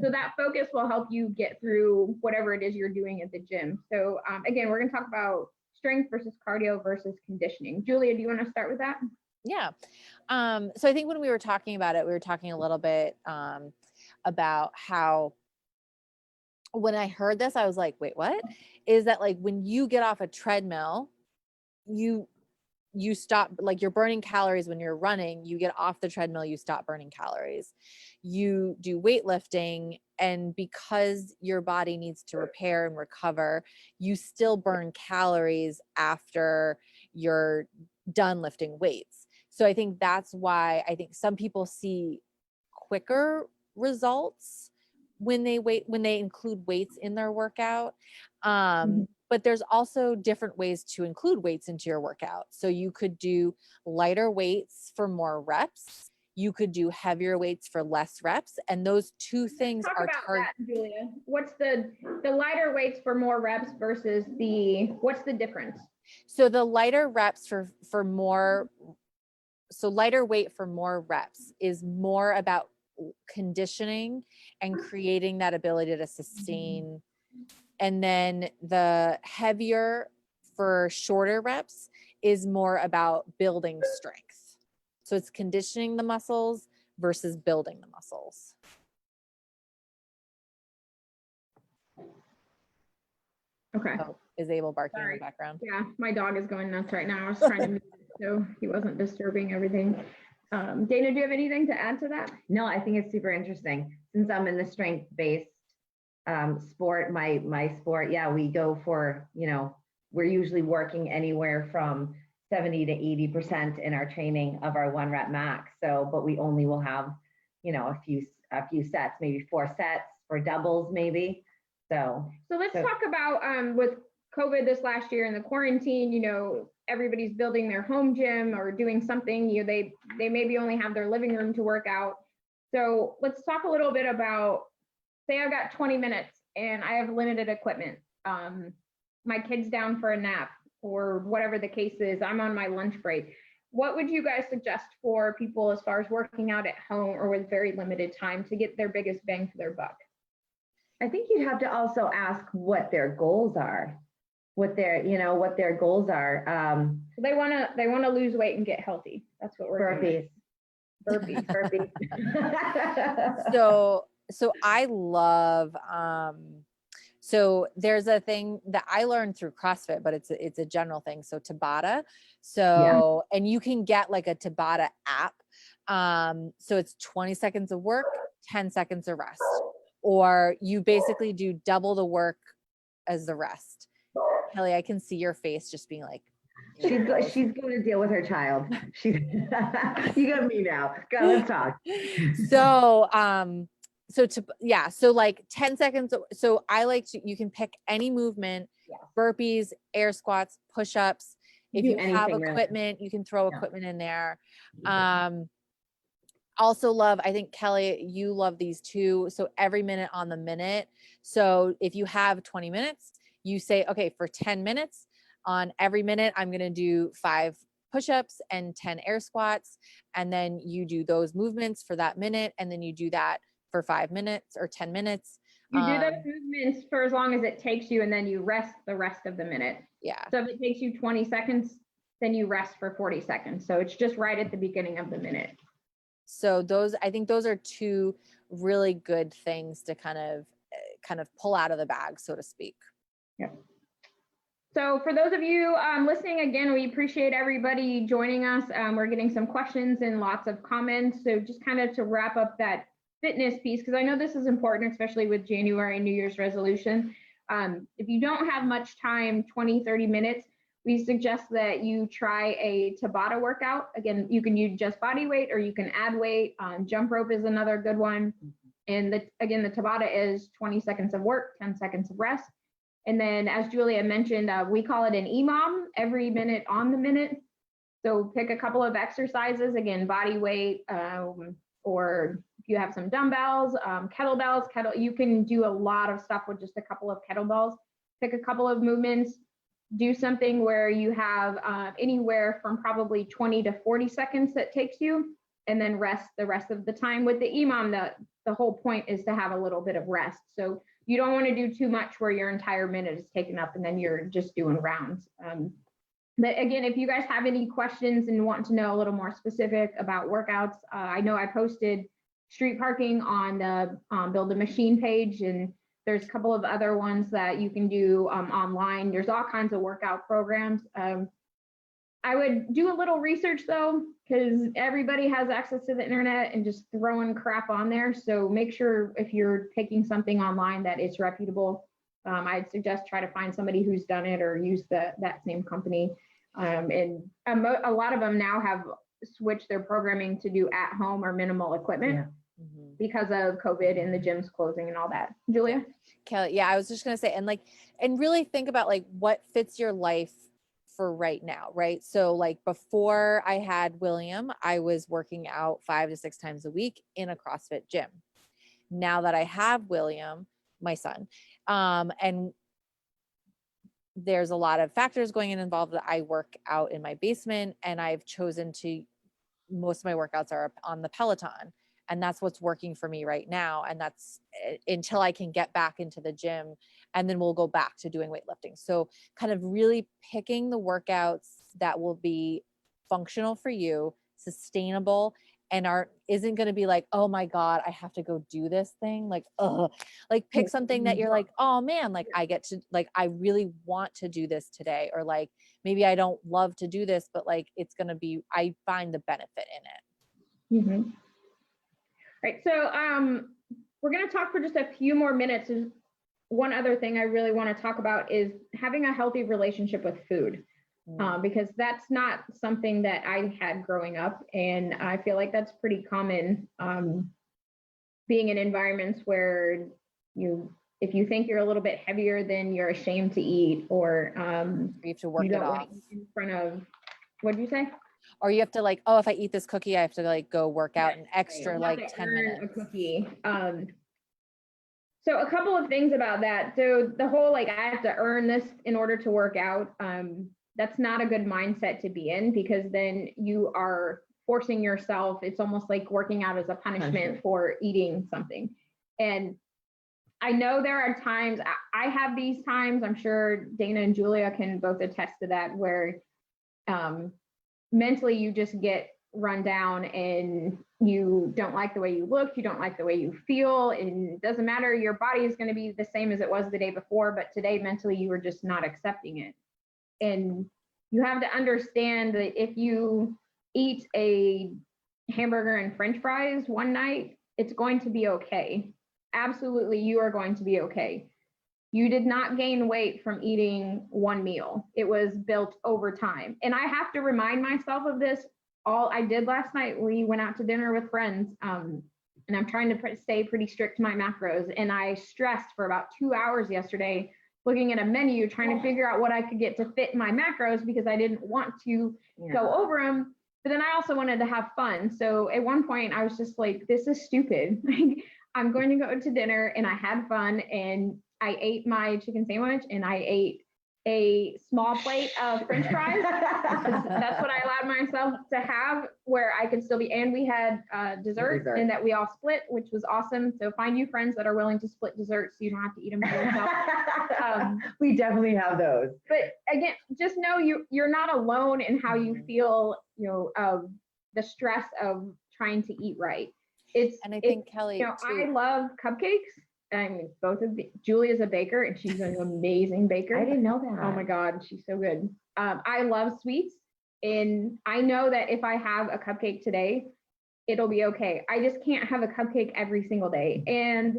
So that focus will help you get through whatever it is you're doing at the gym. So again, we're going to talk about strength versus cardio versus conditioning. Julia, do you want to start with that? Yeah. So I think when we were talking about it, we were talking a little bit about how when I heard this, I was like, wait, what? Is that like when you get off a treadmill, you stop, like you're burning calories when you're running, you get off the treadmill, you stop burning calories. You do weightlifting, and because your body needs to repair and recover, you still burn calories after you're done lifting weights. So I think that's why I think some people see quicker results when they include weights in their workout. But there's also different ways to include weights into your workout. So you could do lighter weights for more reps. You could do heavier weights for less reps. And those two things Talk are about that, Julia. What's the lighter weights for more reps versus what's the difference? So the lighter reps for more, so lighter weight for more reps is more about conditioning and creating that ability to sustain. And then the heavier for shorter reps is more about building strength. So it's conditioning the muscles versus building the muscles. Okay. Oh, is Abel barking Sorry. in the background? Yeah, my dog is going nuts right now. I was trying to mute it so he wasn't disturbing everything. Dana, do you have anything to add to that? No, I think it's super interesting. Since I'm in the strength-based sport, my sport, yeah, we go for, we're usually working anywhere from 70 to 80% in our training of our 1 rep max. So, but we only will have, a few sets, maybe 4 sets for doubles, maybe. So let's talk about with COVID this last year and the quarantine, everybody's building their home gym or doing something, they maybe only have their living room to work out. So let's talk a little bit about, say I've got 20 minutes and I have limited equipment. My kid's down for a nap or whatever the case is, I'm on my lunch break. What would you guys suggest for people as far as working out at home or with very limited time to get their biggest bang for their buck? I think you'd have to also ask what their goals are, what their goals are. So they want to lose weight and get healthy. That's what we're doing. Burpees. So I love, so there's a thing that I learned through CrossFit, but it's a general thing. So Tabata. So, and you can get like a Tabata app. So it's 20 seconds of work, 10 seconds of rest, or you basically do double the work as the rest. Kelly, I can see your face just being like, she's going to deal with her child. You got me now. Go, let's talk. So like 10 seconds. So I like to, you can pick any movement, burpees, air squats, push-ups. If you have equipment, really, you can throw equipment in there. Also love, I think Kelly, you love these too. So every minute on the minute. So if you have 20 minutes, you say, okay, for 10 minutes on every minute, I'm going to do 5 push-ups and 10 air squats. And then you do those movements for that minute. And then you do that for 5 minutes or 10 minutes. You do those movements for as long as it takes you, and then you rest the rest of the minute. Yeah. So if it takes you 20 seconds, then you rest for 40 seconds. So it's just right at the beginning of the minute. So I think those are 2 really good things to kind of pull out of the bag, so to speak. Yep. So for those of you listening, again, we appreciate everybody joining us. We're getting some questions and lots of comments. So just kind of to wrap up that fitness piece, because I know this is important, especially with January New Year's resolution. If you don't have much time, 20, 30 minutes, we suggest that you try a Tabata workout. Again, you can use just body weight or you can add weight. Jump rope is another good one. And the Tabata is 20 seconds of work, 10 seconds of rest. And then as Julia mentioned, we call it an EMOM, every minute on the minute. So pick a couple of exercises, again, body weight, or if you have some dumbbells, kettlebells, you can do a lot of stuff with just a couple of kettlebells. Pick a couple of movements, do something where you have anywhere from probably 20 to 40 seconds that takes you, and then rest the rest of the time. With the EMOM, the whole point is to have a little bit of rest. So you don't want to do too much where your entire minute is taken up and then you're just doing rounds. But again, if you guys have any questions and want to know a little more specific about workouts, I know I posted street parking on the Build a Machine page, and there's a couple of other ones that you can do online. There's all kinds of workout programs. I would do a little research though, because everybody has access to the internet and just throwing crap on there. So make sure if you're taking something online that it's reputable. I'd suggest try to find somebody who's done it or use that same company. And a lot of them now have switched their programming to do at home or minimal equipment. Yeah. because of COVID and the gyms closing and all that. Julia? Kelly, yeah, I was just gonna say, and really think about like what fits your life for right now, right? So like before I had William, I was working out 5 to 6 times a week in a CrossFit gym. Now that I have William, my son, and there's a lot of factors going in involved that I work out in my basement, and I've chosen to, most of my workouts are on the Peloton, and that's what's working for me right now. And that's until I can get back into the gym, and then we'll go back to doing weightlifting. So kind of really picking the workouts that will be functional for you, sustainable, and isn't going to be like, oh my God, I have to go do this thing. Like, like pick something that you're like, oh man, like I get to, like, I really want to do this today. Or like, maybe I don't love to do this, but like, it's going to be, I find the benefit in it. Mm-hmm. Right. So we're going to talk for just a few more minutes. There's one other thing I really want to talk about is having a healthy relationship with food. Because that's not something that I had growing up. And I feel like that's pretty common being in environments where if you think you're a little bit heavier, then you're ashamed to eat, or you have to work it off in front of, what did you say? Or you have to like, oh, if I eat this cookie, I have to like go work out an extra like 10 minutes. A cookie. So a couple of things about that. So the whole, like, I have to earn this in order to work out. That's not a good mindset to be in, because then you are forcing yourself. It's almost like working out as a punishment for eating something. And I know there are times, I have these times, I'm sure Dana and Julia can both attest to that, where mentally you just get run down and you don't like the way you look, you don't like the way you feel, and it doesn't matter, your body is going to be the same as it was the day before, but today mentally you were just not accepting it. And you have to understand that if you eat a hamburger and French fries one night, it's going to be okay. Absolutely, you are going to be okay. You did not gain weight from eating one meal. It was built over time. And I have to remind myself of this. All I did last night, we went out to dinner with friends, and I'm trying to stay pretty strict to my macros. And I stressed for about 2 hours yesterday, looking at a menu, trying to figure out what I could get to fit my macros, because I didn't want to go over them. But then I also wanted to have fun. So at one point I was just like, this is stupid. I'm going to go to dinner, and I had fun, and I ate my chicken sandwich, and I ate a small plate of French fries. That's what I allowed myself to have, where I could still be, and we had dessert, and that we all split, which was awesome. So find you friends that are willing to split desserts so you don't have to eat them by yourself. We definitely have those. But again, just know you're not alone in how you feel, the stress of trying to eat right. And I think Kelly, I love cupcakes. I mean, Julia's a baker, and she's an amazing baker. I didn't know that. Oh my God, she's so good. I love sweets, and I know that if I have a cupcake today, it'll be okay. I just can't have a cupcake every single day, and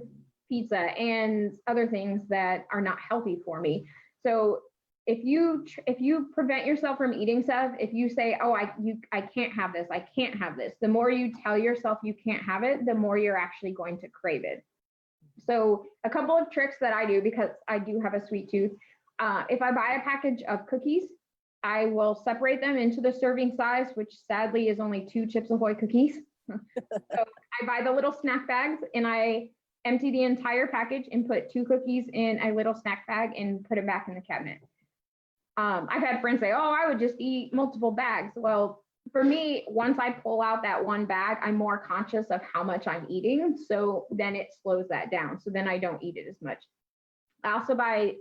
pizza and other things that are not healthy for me. So if you prevent yourself from eating stuff, if you say, oh, I can't have this, I can't have this, the more you tell yourself you can't have it, the more you're actually going to crave it. So a couple of tricks that I do, because I do have a sweet tooth. If I buy a package of cookies, I will separate them into the serving size, which sadly is only 2 Chips Ahoy cookies. So I buy the little snack bags, and I empty the entire package and put 2 cookies in a little snack bag and put it back in the cabinet. I've had friends say, oh, I would just eat multiple bags. Well, for me, once I pull out that one bag, I'm more conscious of how much I'm eating. So then it slows that down. So then I don't eat it as much. I also buy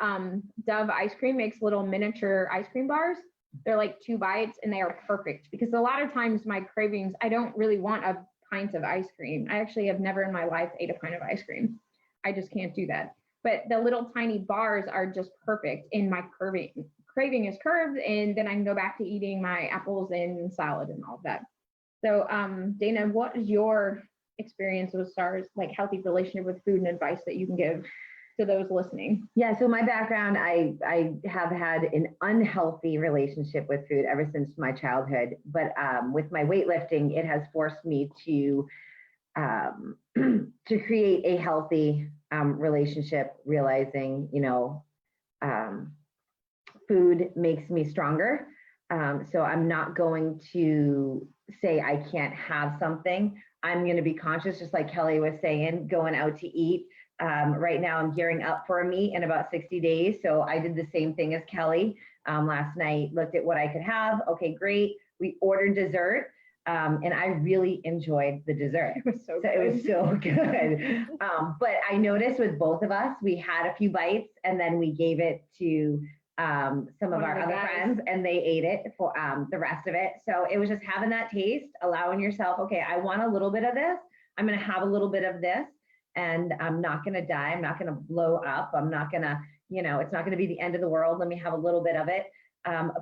Dove ice cream, makes little miniature ice cream bars. They're like 2 bites, and they are perfect, because a lot of times my cravings, I don't really want a pint of ice cream. I actually have never in my life ate a pint of ice cream. I just can't do that. But the little tiny bars are just perfect, in my craving is curbed, and then I can go back to eating my apples and salad and all of that. So Dana, what is your experience with SARS, like healthy relationship with food, and advice that you can give to those listening? Yeah, so my background, I have had an unhealthy relationship with food ever since my childhood, but with my weightlifting, it has forced me to to create a healthy relationship, realizing, food makes me stronger. So I'm not going to say I can't have something. I'm going to be conscious, just like Kelly was saying, going out to eat. Right now, I'm gearing up for a meet in about 60 days. So I did the same thing as Kelly last night, looked at what I could have. Okay, great. We ordered dessert. And I really enjoyed the dessert. It was so So it was good. so good. But I noticed with both of us, we had a few bites and then we gave it to some of One of our the other guys. friends and they ate it for the rest of it. So it was just having that taste, allowing yourself, okay, I want a little bit of this. I'm going to have a little bit of this and I'm not going to die. I'm not going to blow up. I'm not going to, it's not going to be the end of the world. Let me have a little bit of it.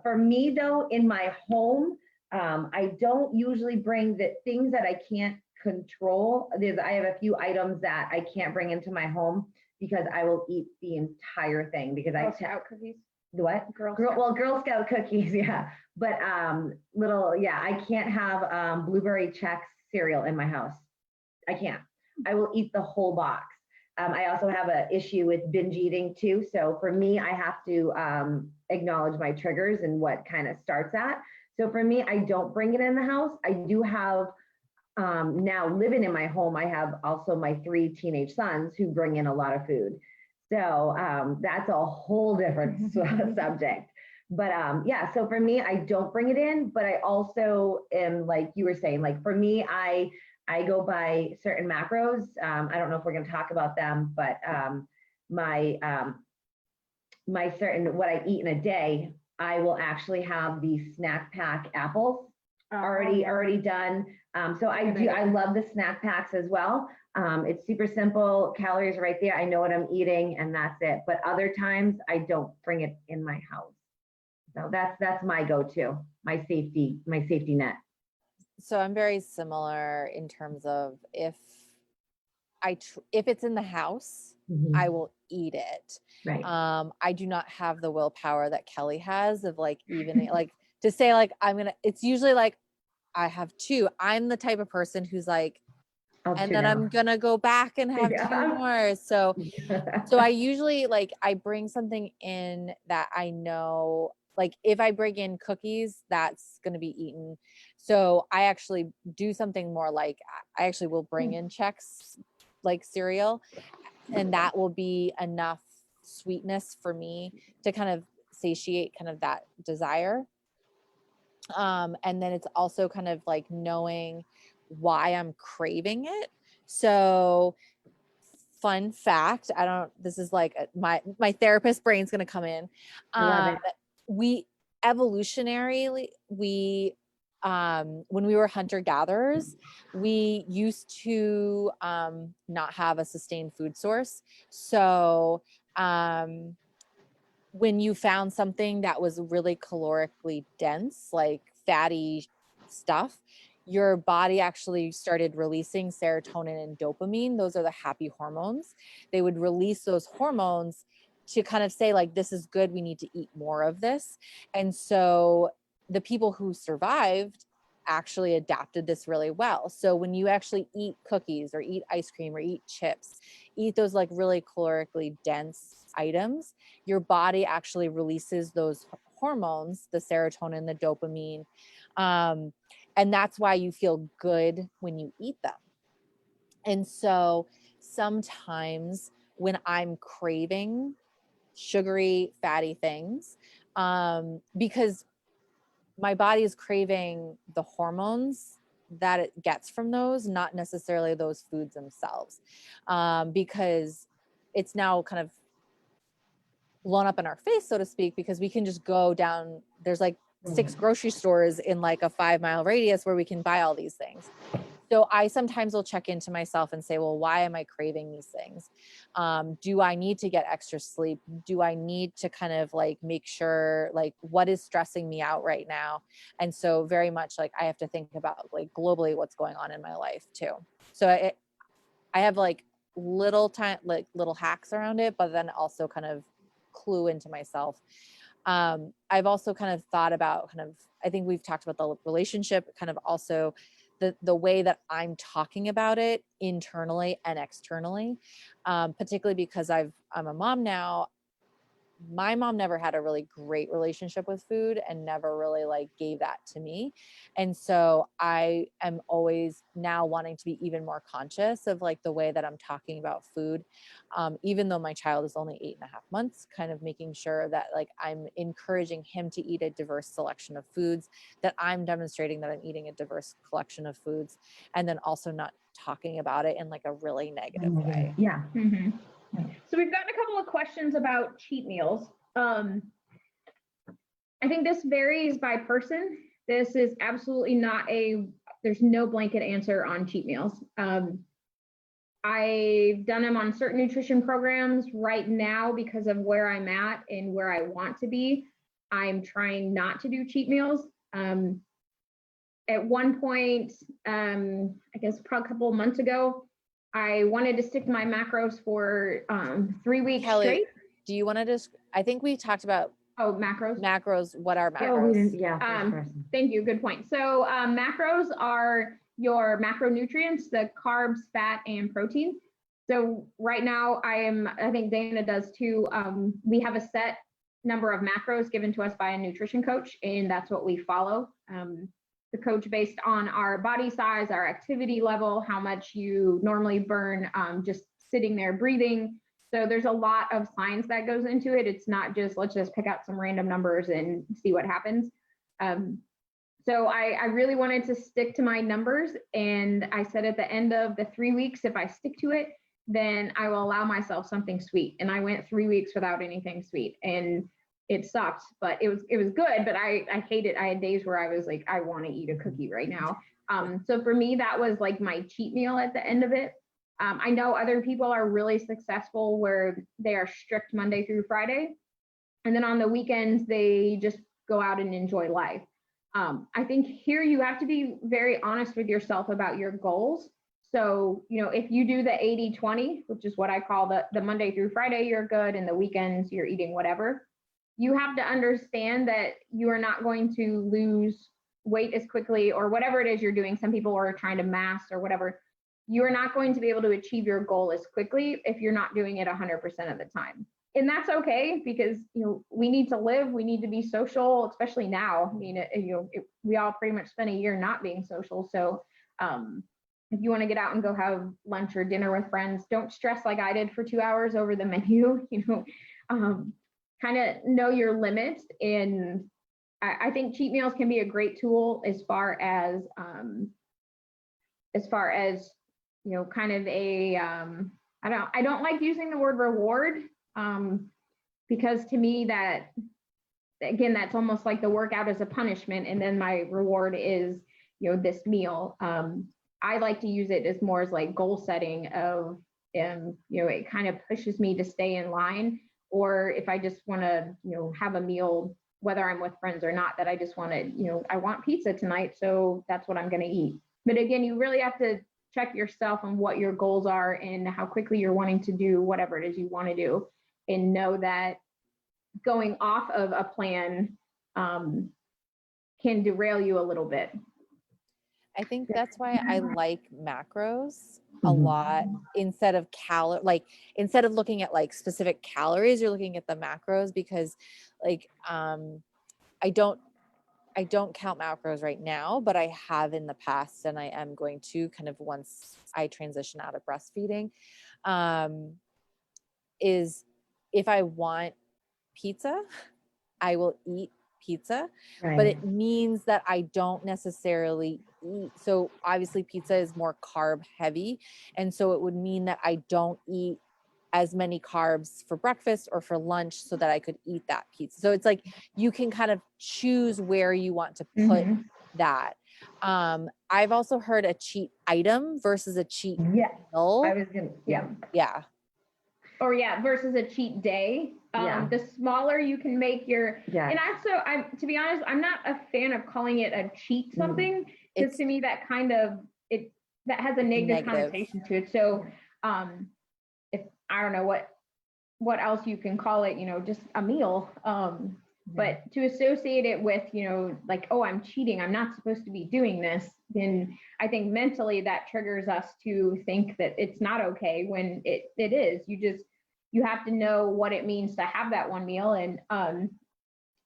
For me though, in my home, I don't usually bring the things that I can't control. I have a few items that I can't bring into my home because I will eat the entire thing because Girl Scout cookies. What? Girl Scout. Well, Girl Scout cookies, yeah. But I can't have blueberry Chex cereal in my house. I can't. I will eat the whole box. I also have an issue with binge eating too. So for me, I have to acknowledge my triggers and what kind of starts that. So for me, I don't bring it in the house. I do have now living in my home, I have also my 3 teenage sons who bring in a lot of food. So that's a whole different subject. But so for me, I don't bring it in, but I also am like you were saying, like for me, I go by certain macros. I don't know if we're going to talk about them, but my certain what I eat in a day, I will actually have the snack pack apples already done. So I love the snack packs as well. It's super simple, calories right there. I know what I'm eating and that's it. But other times I don't bring it in my house. So that's my go-to, my safety net. So I'm very similar in terms of if it's in the house, I will eat it. Right. I do not have the willpower that Kelly has of like even like to say like it's usually like I have 2. I'm the type of person who's like, and then I'm gonna go back and have 2 more. So I usually like I bring something in that I know, like if I bring in cookies, that's gonna be eaten. So I actually do something more like I actually will bring in Chex like cereal, and that will be enough sweetness for me to kind of satiate kind of that desire. And then it's also kind of like knowing why I'm craving it. So fun fact, this is like my therapist brain's going to come in. I love it. We evolutionarily, when we were hunter gatherers, we used to not have a sustained food source. So when you found something that was really calorically dense, like fatty stuff, your body actually started releasing serotonin and dopamine. Those are the happy hormones. They would release those hormones to kind of say like, this is good, we need to eat more of this. And so the people who survived actually adapted this really well. So when you actually eat cookies or eat ice cream or eat chips, eat those like really calorically dense items, your body actually releases those hormones, the serotonin, the dopamine. And that's why you feel good when you eat them. And so sometimes when I'm craving sugary, fatty things, because my body is craving the hormones that it gets from those, not necessarily those foods themselves, because it's now kind of blown up in our face, so to speak, because we can just go down, there's like 6 grocery stores in like a 5-mile radius where we can buy all these things. So I sometimes will check into myself and say, well, why am I craving these things? Do I need to get extra sleep? Do I need to kind of like make sure like what is stressing me out right now? And so very much like I have to think about like globally what's going on in my life too. So I have like little hacks around it, but then also kind of clue into myself. I've also kind of thought about I think we've talked about the relationship, kind of also the way that I'm talking about it internally and externally, particularly because I'm a mom now. My mom never had a really great relationship with food and never really like gave that to me. And so I am always now wanting to be even more conscious of like the way that I'm talking about food. Even though my child is only 8.5 months, kind of making sure that like I'm encouraging him to eat a diverse selection of foods, that I'm demonstrating that I'm eating a diverse collection of foods, and then also not talking about it in like a really negative way. Yeah. Mhm. So we've gotten a couple of questions about cheat meals. I think this varies by person. This is absolutely not there's no blanket answer on cheat meals. I've done them on certain nutrition programs. Right now, because of where I'm at and where I want to be, I'm trying not to do cheat meals. At one point, I guess probably a couple of months ago, I wanted to stick to my macros for 3 weeks Kelly, straight. do you want to just, I think we talked about Oh, macros. macros. What are Oh, we macros? didn't, yeah. first person. Thank you. Good point. So macros are your macronutrients, the carbs, fat, and protein. So right now I think Dana does too. We have a set number of macros given to us by a nutrition coach, and that's what we follow. The coach based on our body size, our activity level, how much you normally burn just sitting there breathing. So there's a lot of science that goes into it. It's not just, let's just pick out some random numbers and see what happens. So I really wanted to stick to my numbers. And I said at the end of the 3 weeks, if I stick to it, then I will allow myself something sweet. And I went 3 weeks without anything sweet. And it sucked, but it was good, but I hate it. I had days where I was like, I want to eat a cookie right now. So for me, that was like my cheat meal at the end of it. I know other people are really successful where they are strict Monday through Friday. And then on the weekends, they just go out and enjoy life. I think here you have to be very honest with yourself about your goals. So, if you do the 80-20, which is what I call the Monday through Friday, you're good, and the weekends you're eating whatever. You have to understand that you are not going to lose weight as quickly or whatever it is you're doing. Some people are trying to mass or whatever. You are not going to be able to achieve your goal as quickly if you're not doing it 100% of the time. And that's okay because, we need to live, we need to be social, especially now. I mean, we all pretty much spent a year not being social. So if you want to get out and go have lunch or dinner with friends, don't stress like I did for 2 hours over the menu, kind of know your limits. And I think cheat meals can be a great tool as far as kind of a, I don't like using the word reward because to me that, again, that's almost like the workout is a punishment. And then my reward is, this meal. I like to use it as more as like goal setting of, it kind of pushes me to stay in line. Or if I just want to, have a meal, whether I'm with friends or not, that I just want to, I want pizza tonight, so that's what I'm going to eat. But again, you really have to check yourself on what your goals are and how quickly you're wanting to do whatever it is you want to do, and know that going off of a plan can derail you a little bit. I think that's why I like macros a lot instead of instead of looking at like specific calories, you're looking at the macros because like I don't count macros right now, but I have in the past, and I am going to kind of once I transition out of breastfeeding, is if I want pizza, I will eat pizza, Right. but it means that I don't necessarily eat. So obviously pizza is more carb heavy. And so it would mean that I don't eat as many carbs for breakfast or for lunch so that I could eat that pizza. So it's like, you can kind of choose where you want to put that. I've also heard a cheat item versus a cheat Yeah. meal. I was gonna, yeah. Yeah. Or versus a cheat day. The smaller you can make your, and also, to be honest, I'm not a fan of calling it a cheat something, because to me that kind of, that has a negative connotation to it. So if I don't know what else you can call it, just a meal. But to associate it with, like, oh, I'm cheating, I'm not supposed to be doing this, then I think mentally that triggers us to think that it's not okay when it is. You have to know what it means to have that one meal. And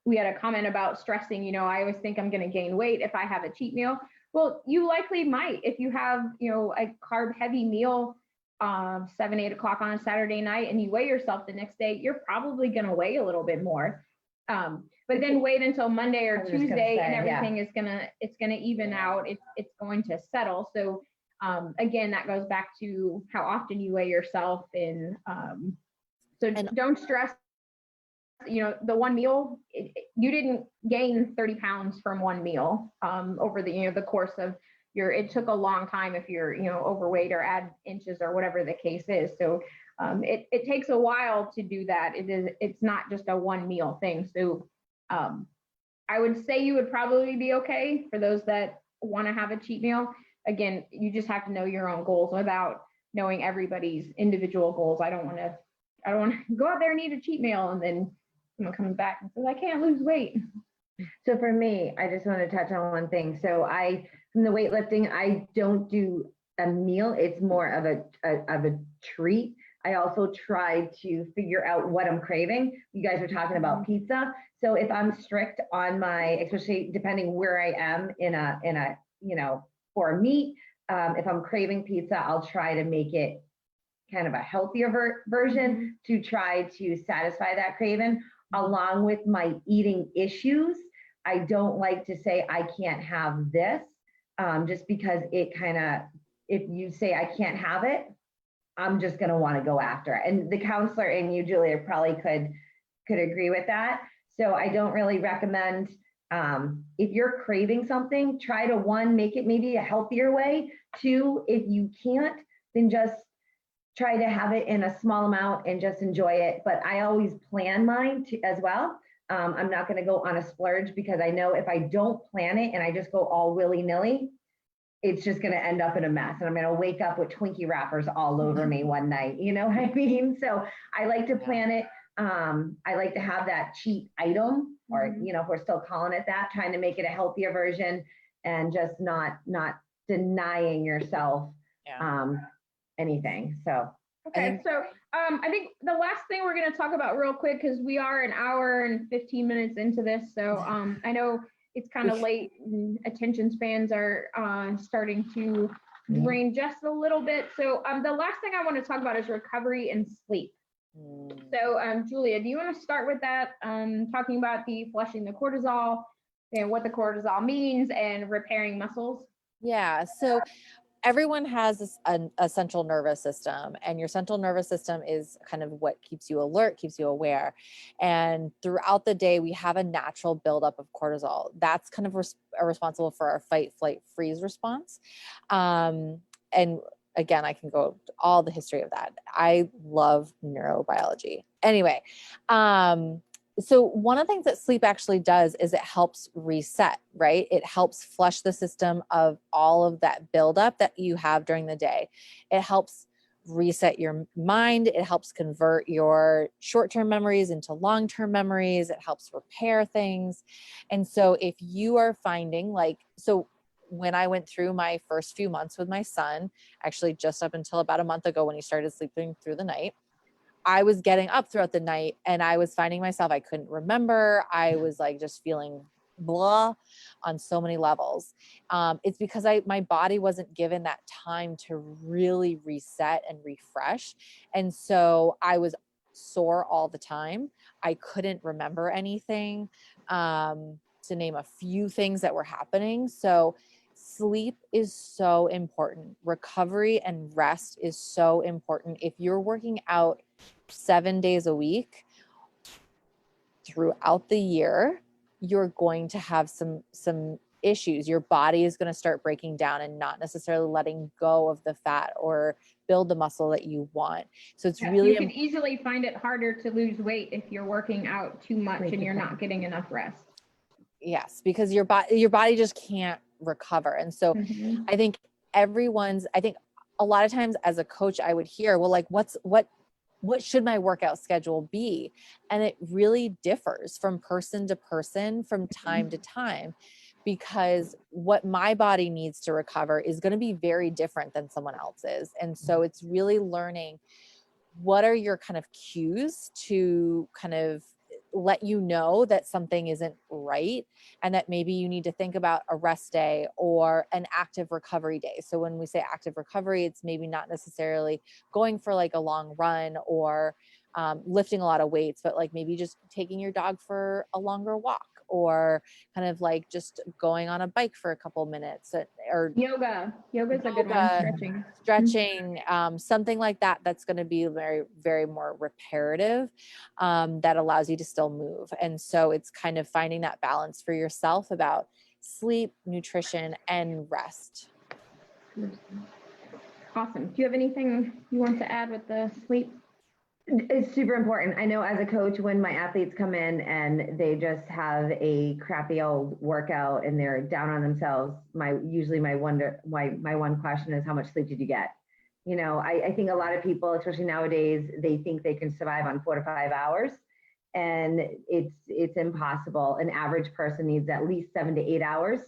we had a comment about stressing, I always think I'm going to gain weight if I have a cheat meal. Well, you likely might if you have, a carb heavy meal 7-8 o'clock on a Saturday night and you weigh yourself the next day, you're probably going to weigh a little bit more. But then wait until Monday or Tuesday and everything is it's gonna even out. It's going to settle. So again, that goes back to how often you weigh yourself. And don't stress, the one meal, you didn't gain 30 pounds from one meal over the course of it took a long time if you're, overweight or add inches or whatever the case is. So it takes a while to do that. It's not just a one meal thing. So I would say you would probably be okay for those that want to have a cheat meal. Again, you just have to know your own goals without knowing everybody's individual goals. I don't want to go out there and eat a cheat meal and then someone comes back and says, I can't lose weight. So for me, I just want to touch on one thing. So from the weightlifting, I don't do a meal. It's more of a treat. I also try to figure out what I'm craving. You guys were talking about pizza. So if I'm strict on especially depending where I am in a for a meat, if I'm craving pizza, I'll try to make it kind of a healthier version to try to satisfy that craving. Along with my eating issues, I don't like to say I can't have this, just because if you say I can't have it, I'm just going to want to go after it. And the counselor and you, Julia, probably could agree with that. So I don't really recommend, if you're craving something, try to make it maybe a healthier way. 2, if you can't, then just try to have it in a small amount and just enjoy it. But I always plan mine as well. I'm not going to go on a splurge because I know if I don't plan it and I just go all willy-nilly, it's just going to end up in a mess. And I'm going to wake up with Twinkie wrappers all over me one night. You know what I mean? So I like to plan it. I like to have that cheat item, or, if we're still calling it that, trying to make it a healthier version and just not denying yourself anything. So. Okay, so I think the last thing we're going to talk about real quick, because we are an hour and 15 minutes into this. So I know it's kind of late and attention spans are starting to drain just a little bit. So the last thing I want to talk about is recovery and sleep. So Julia, do you want to start with that? Talking about the flushing the cortisol and what the cortisol means and repairing muscles? Yeah. So everyone has a central nervous system, and your central nervous system is kind of what keeps you alert, keeps you aware. And throughout the day, we have a natural buildup of cortisol. That's kind of responsible for our fight, flight, freeze response. And again, I can go to all the history of that. I love neurobiology. Anyway, so one of the things that sleep actually does is it helps reset, right? It helps flush the system of all of that buildup that you have during the day. It helps reset your mind. It helps convert your short-term memories into long-term memories. It helps repair things. And so if you are finding when I went through my first few months with my son, actually just up until about a month ago when he started sleeping through the night, I was getting up throughout the night and I was finding myself, I couldn't remember. I was just feeling blah on so many levels. It's because my body wasn't given that time to really reset and refresh. And so I was sore all the time. I couldn't remember anything, to name a few things that were happening. So sleep is so important. Recovery and rest is so important. If you're working out 7 days a week throughout the year, you're going to have some issues. Your body is going to start breaking down and not necessarily letting go of the fat or build the muscle that you want. So it's really, you can easily find it harder to lose weight if you're working out too much and you're not getting enough rest. Yes, because your body just can't recover. And so I think a lot of times as a coach, I would hear, well, what what should my workout schedule be? And it really differs from person to person, from time to time, because what my body needs to recover is going to be very different than someone else's. And so it's really learning what are your kind of cues to kind of let you know that something isn't right, and that maybe you need to think about a rest day or an active recovery day. So when we say active recovery, it's maybe not necessarily going for like a long run or lifting a lot of weights, but like maybe just taking your dog for a longer walk, or kind of like just going on a bike for a couple minutes, or Yoga's a good one. yoga, stretching, something like that, that's going to be very, very more reparative, that allows you to still move. And so it's kind of finding that balance for yourself about sleep, nutrition, and rest. Awesome. Do you have anything you want to add with the sleep? It's super important. I know as a coach, when my athletes come in and they just have a crappy old workout and they're down on themselves, my one question is, how much sleep did you get? You know, I think a lot of people, especially nowadays, they think they can survive on 4 to 5 hours, and it's impossible. An average person needs at least 7 to 8 hours.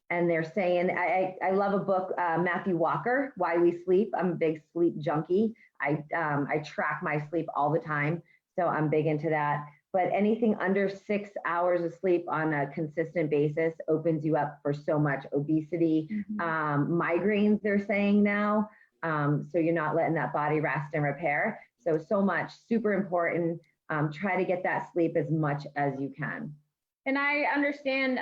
And they're saying, I love a book, Matthew Walker, Why We Sleep. I'm a big sleep junkie. I track my sleep all the time, so I'm big into that. But anything under 6 hours of sleep on a consistent basis opens you up for so much obesity, migraines, they're saying now. So you're not letting that body rest and repair. So much, super important. Try to get that sleep as much as you can. And I understand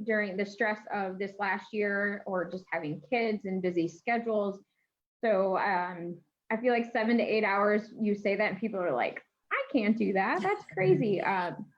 during the stress of this last year, or just having kids and busy schedules. So I feel like 7 to 8 hours, you say that and people are like, I can't do that. That's crazy.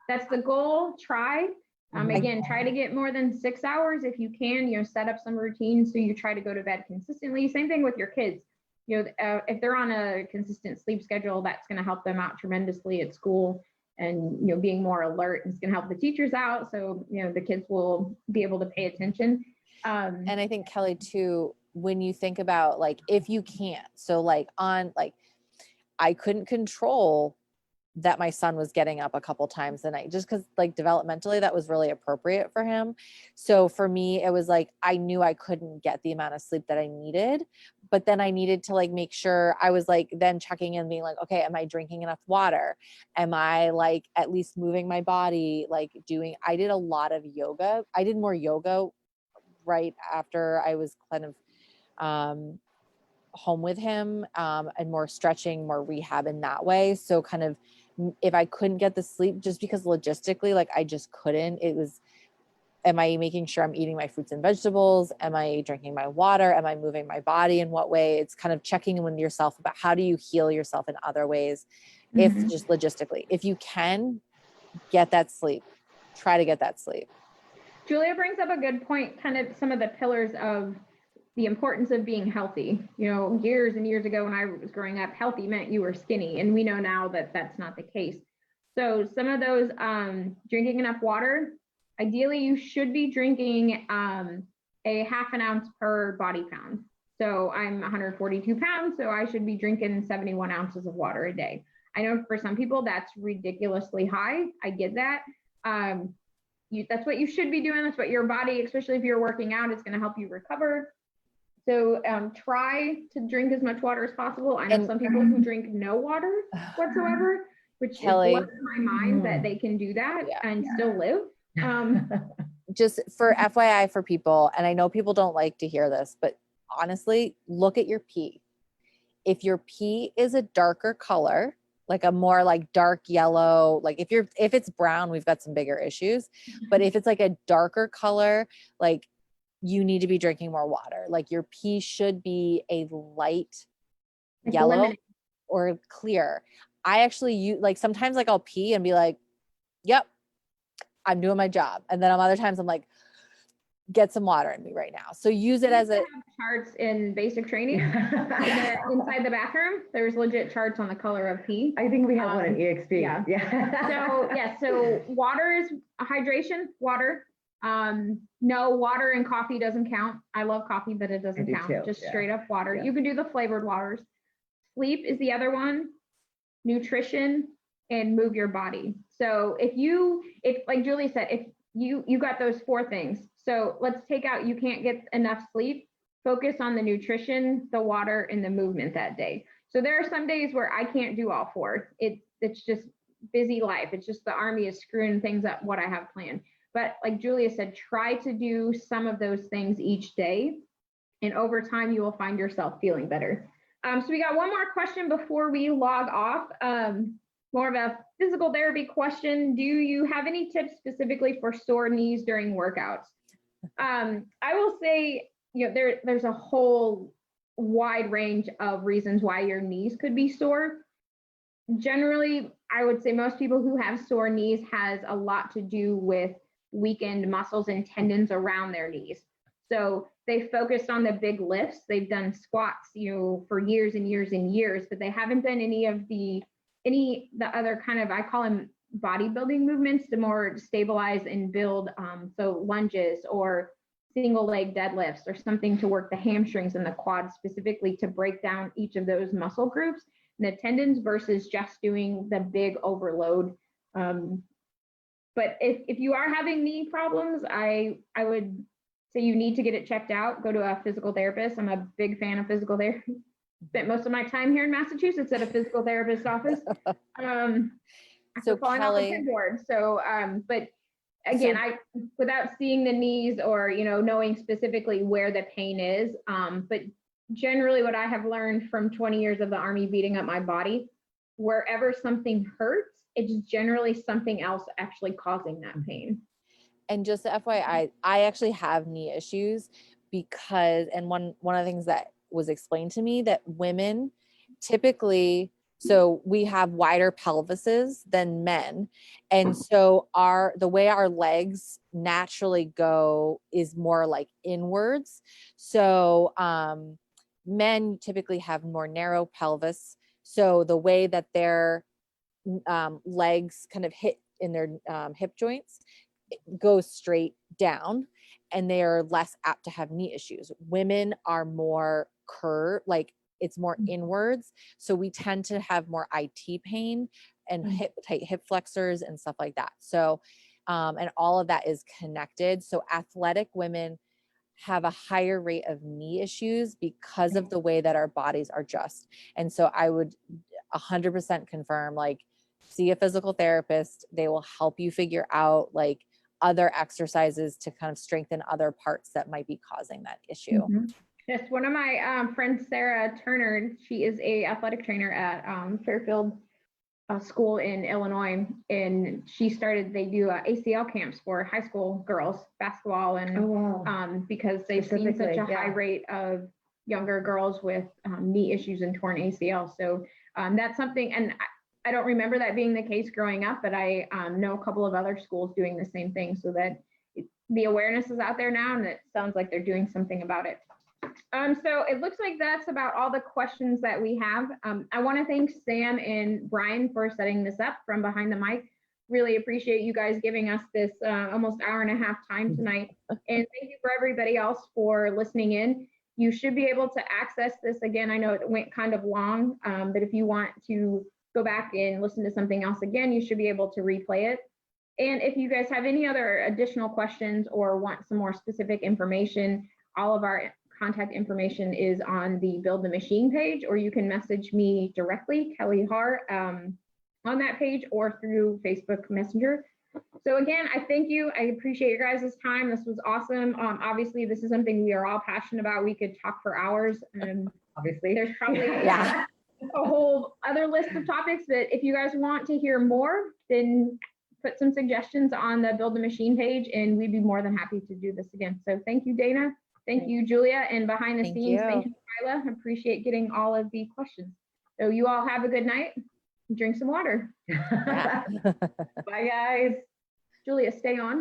That's the goal. Try. Again, try to get more than 6 hours if you can. You know, set up some routines so you try to go to bed consistently. Same thing with your kids. You know, if they're on a consistent sleep schedule, that's going to help them out tremendously at school. And, you know, being more alert is going to help the teachers out. So, you know, the kids will be able to pay attention. And I think, Kelly, too, when you think about like, if you can't, so like I couldn't control that my son was getting up a couple times a night, just because like developmentally that was really appropriate for him. So for me, it was like, I knew I couldn't get the amount of sleep that I needed, but then I needed to like make sure I was like then checking in, being like, okay, am I drinking enough water? Am I like at least moving my body? Like I did a lot of yoga. I did more yoga right after I was kind of home with him, and more stretching, more rehab in that way. So kind of, if I couldn't get the sleep, just because logistically, like I just couldn't, it was, am I making sure I'm eating my fruits and vegetables? Am I drinking my water? Am I moving my body in what way? It's kind of checking in with yourself about how do you heal yourself in other ways, if just logistically, if you can get that sleep, try to get that sleep. Julia brings up a good point, kind of some of the pillars of the importance of being healthy. You know, years and years ago when I was growing up, healthy meant you were skinny, and we know now that that's not the case. So some of those, drinking enough water, ideally you should be drinking a half an ounce per body pound. So I'm 142 pounds, so I should be drinking 71 ounces of water a day. I know for some people that's ridiculously high. I get that. That's what you should be doing. That's what your body, especially if you're working out, is going to help you recover. So try to drink as much water as possible. I know some people who drink no water whatsoever, which Kelly, blows my mind that they can do that and still live. Just for FYI for people, and I know people don't like to hear this, but honestly, look at your pee. If your pee is a darker color, like a more like dark yellow, like if it's brown, we've got some bigger issues. But if it's like a darker color, like you need to be drinking more water. Like your pee should be a light yellow or clear. I actually like sometimes like I'll pee and be like, yep, I'm doing my job. And then on other times I'm like, get some water in me right now. So use it as a charts in basic training. Inside the bathroom, there's legit charts on the color of pee. I think we have one in EXP. Yeah. So water is hydration, water. No, water and coffee doesn't count. I love coffee, but it doesn't count. Just straight up water. You can do the flavored waters. Sleep is the other one. nutrition, and move your body. So if like Julie said, if you got those 4 things. So let's take out, you can't get enough sleep, focus on the nutrition, the water, and the movement that day. So there are some days where I can't do all 4. It's just busy life. It's just the Army is screwing things up, what I have planned. But like Julia said, try to do some of those things each day. And over time, you will find yourself feeling better. So we got one more question before we log off. More of a physical therapy question. Do you have any tips specifically for sore knees during workouts? I will say, there's a whole wide range of reasons why your knees could be sore. Generally, I would say most people who have sore knees has a lot to do with weakened muscles and tendons around their knees. So they focused on the big lifts. They've done squats, for years and years and years, but they haven't done any of the other kind of, I call them bodybuilding movements to more stabilize and build. So lunges or single leg deadlifts or something to work the hamstrings and the quads specifically to break down each of those muscle groups and the tendons versus just doing the big overload. But if you are having knee problems, I would say you need to get it checked out. Go to a physical therapist. I'm a big fan of physical therapy. Spent most of my time here in Massachusetts at a physical therapist office. So falling off the Kelly, pinboard. So, but again, without seeing the knees or knowing specifically where the pain is, but generally what I have learned from 20 years of the Army beating up my body, wherever something hurts, it's generally something else actually causing that pain. and just FYI, I actually have knee issues because, and one of the things that was explained to me that women typically, so we have wider pelvises than men. And so the way our legs naturally go is more like inwards. So men typically have more narrow pelvis. So the way that their legs kind of hit in their hip joints goes straight down, and they are less apt to have knee issues. Women are more curved, like it's more inwards. So we tend to have more IT pain and tight hip flexors and stuff like that. So, and all of that is connected. So athletic women have a higher rate of knee issues because of the way that our bodies are just. And so I would 100% confirm, like, see a physical therapist. They will help you figure out like other exercises to kind of strengthen other parts that might be causing that issue. Yes, one of my friends, Sarah Turner, she is a athletic trainer at Fairfield School in Illinois, and they do ACL camps for high school girls basketball, and because they've seen such a high rate of younger girls with knee issues and torn ACL. So that's something, and I don't remember that being the case growing up, but I know a couple of other schools doing the same thing, so that the awareness is out there now, and it sounds like they're doing something about it. So it looks like that's about all the questions that we have. I want to thank Sam and Brian for setting this up from behind the mic. Really appreciate you guys giving us this almost hour and a half time tonight. And thank you for everybody else for listening in. You should be able to access this again. I know it went kind of long, but if you want to go back and listen to something else again, you should be able to replay it. And if you guys have any other additional questions or want some more specific information, all of our contact information is on the Build the Machine page, or you can message me directly, Kelly Har, on that page or through Facebook Messenger. So again, I thank you. I appreciate your guys' time. This was awesome. Obviously, this is something we are all passionate about. We could talk for hours. Obviously, there's probably a whole other list of topics, but if you guys want to hear more, then put some suggestions on the Build the Machine page, and we'd be more than happy to do this again. So thank you, Dana. Thank you, Julia. And behind the scenes, thank you, Kyla. Appreciate getting all of the questions. So you all have a good night. Drink some water. Yeah. Bye, guys. Julia, stay on.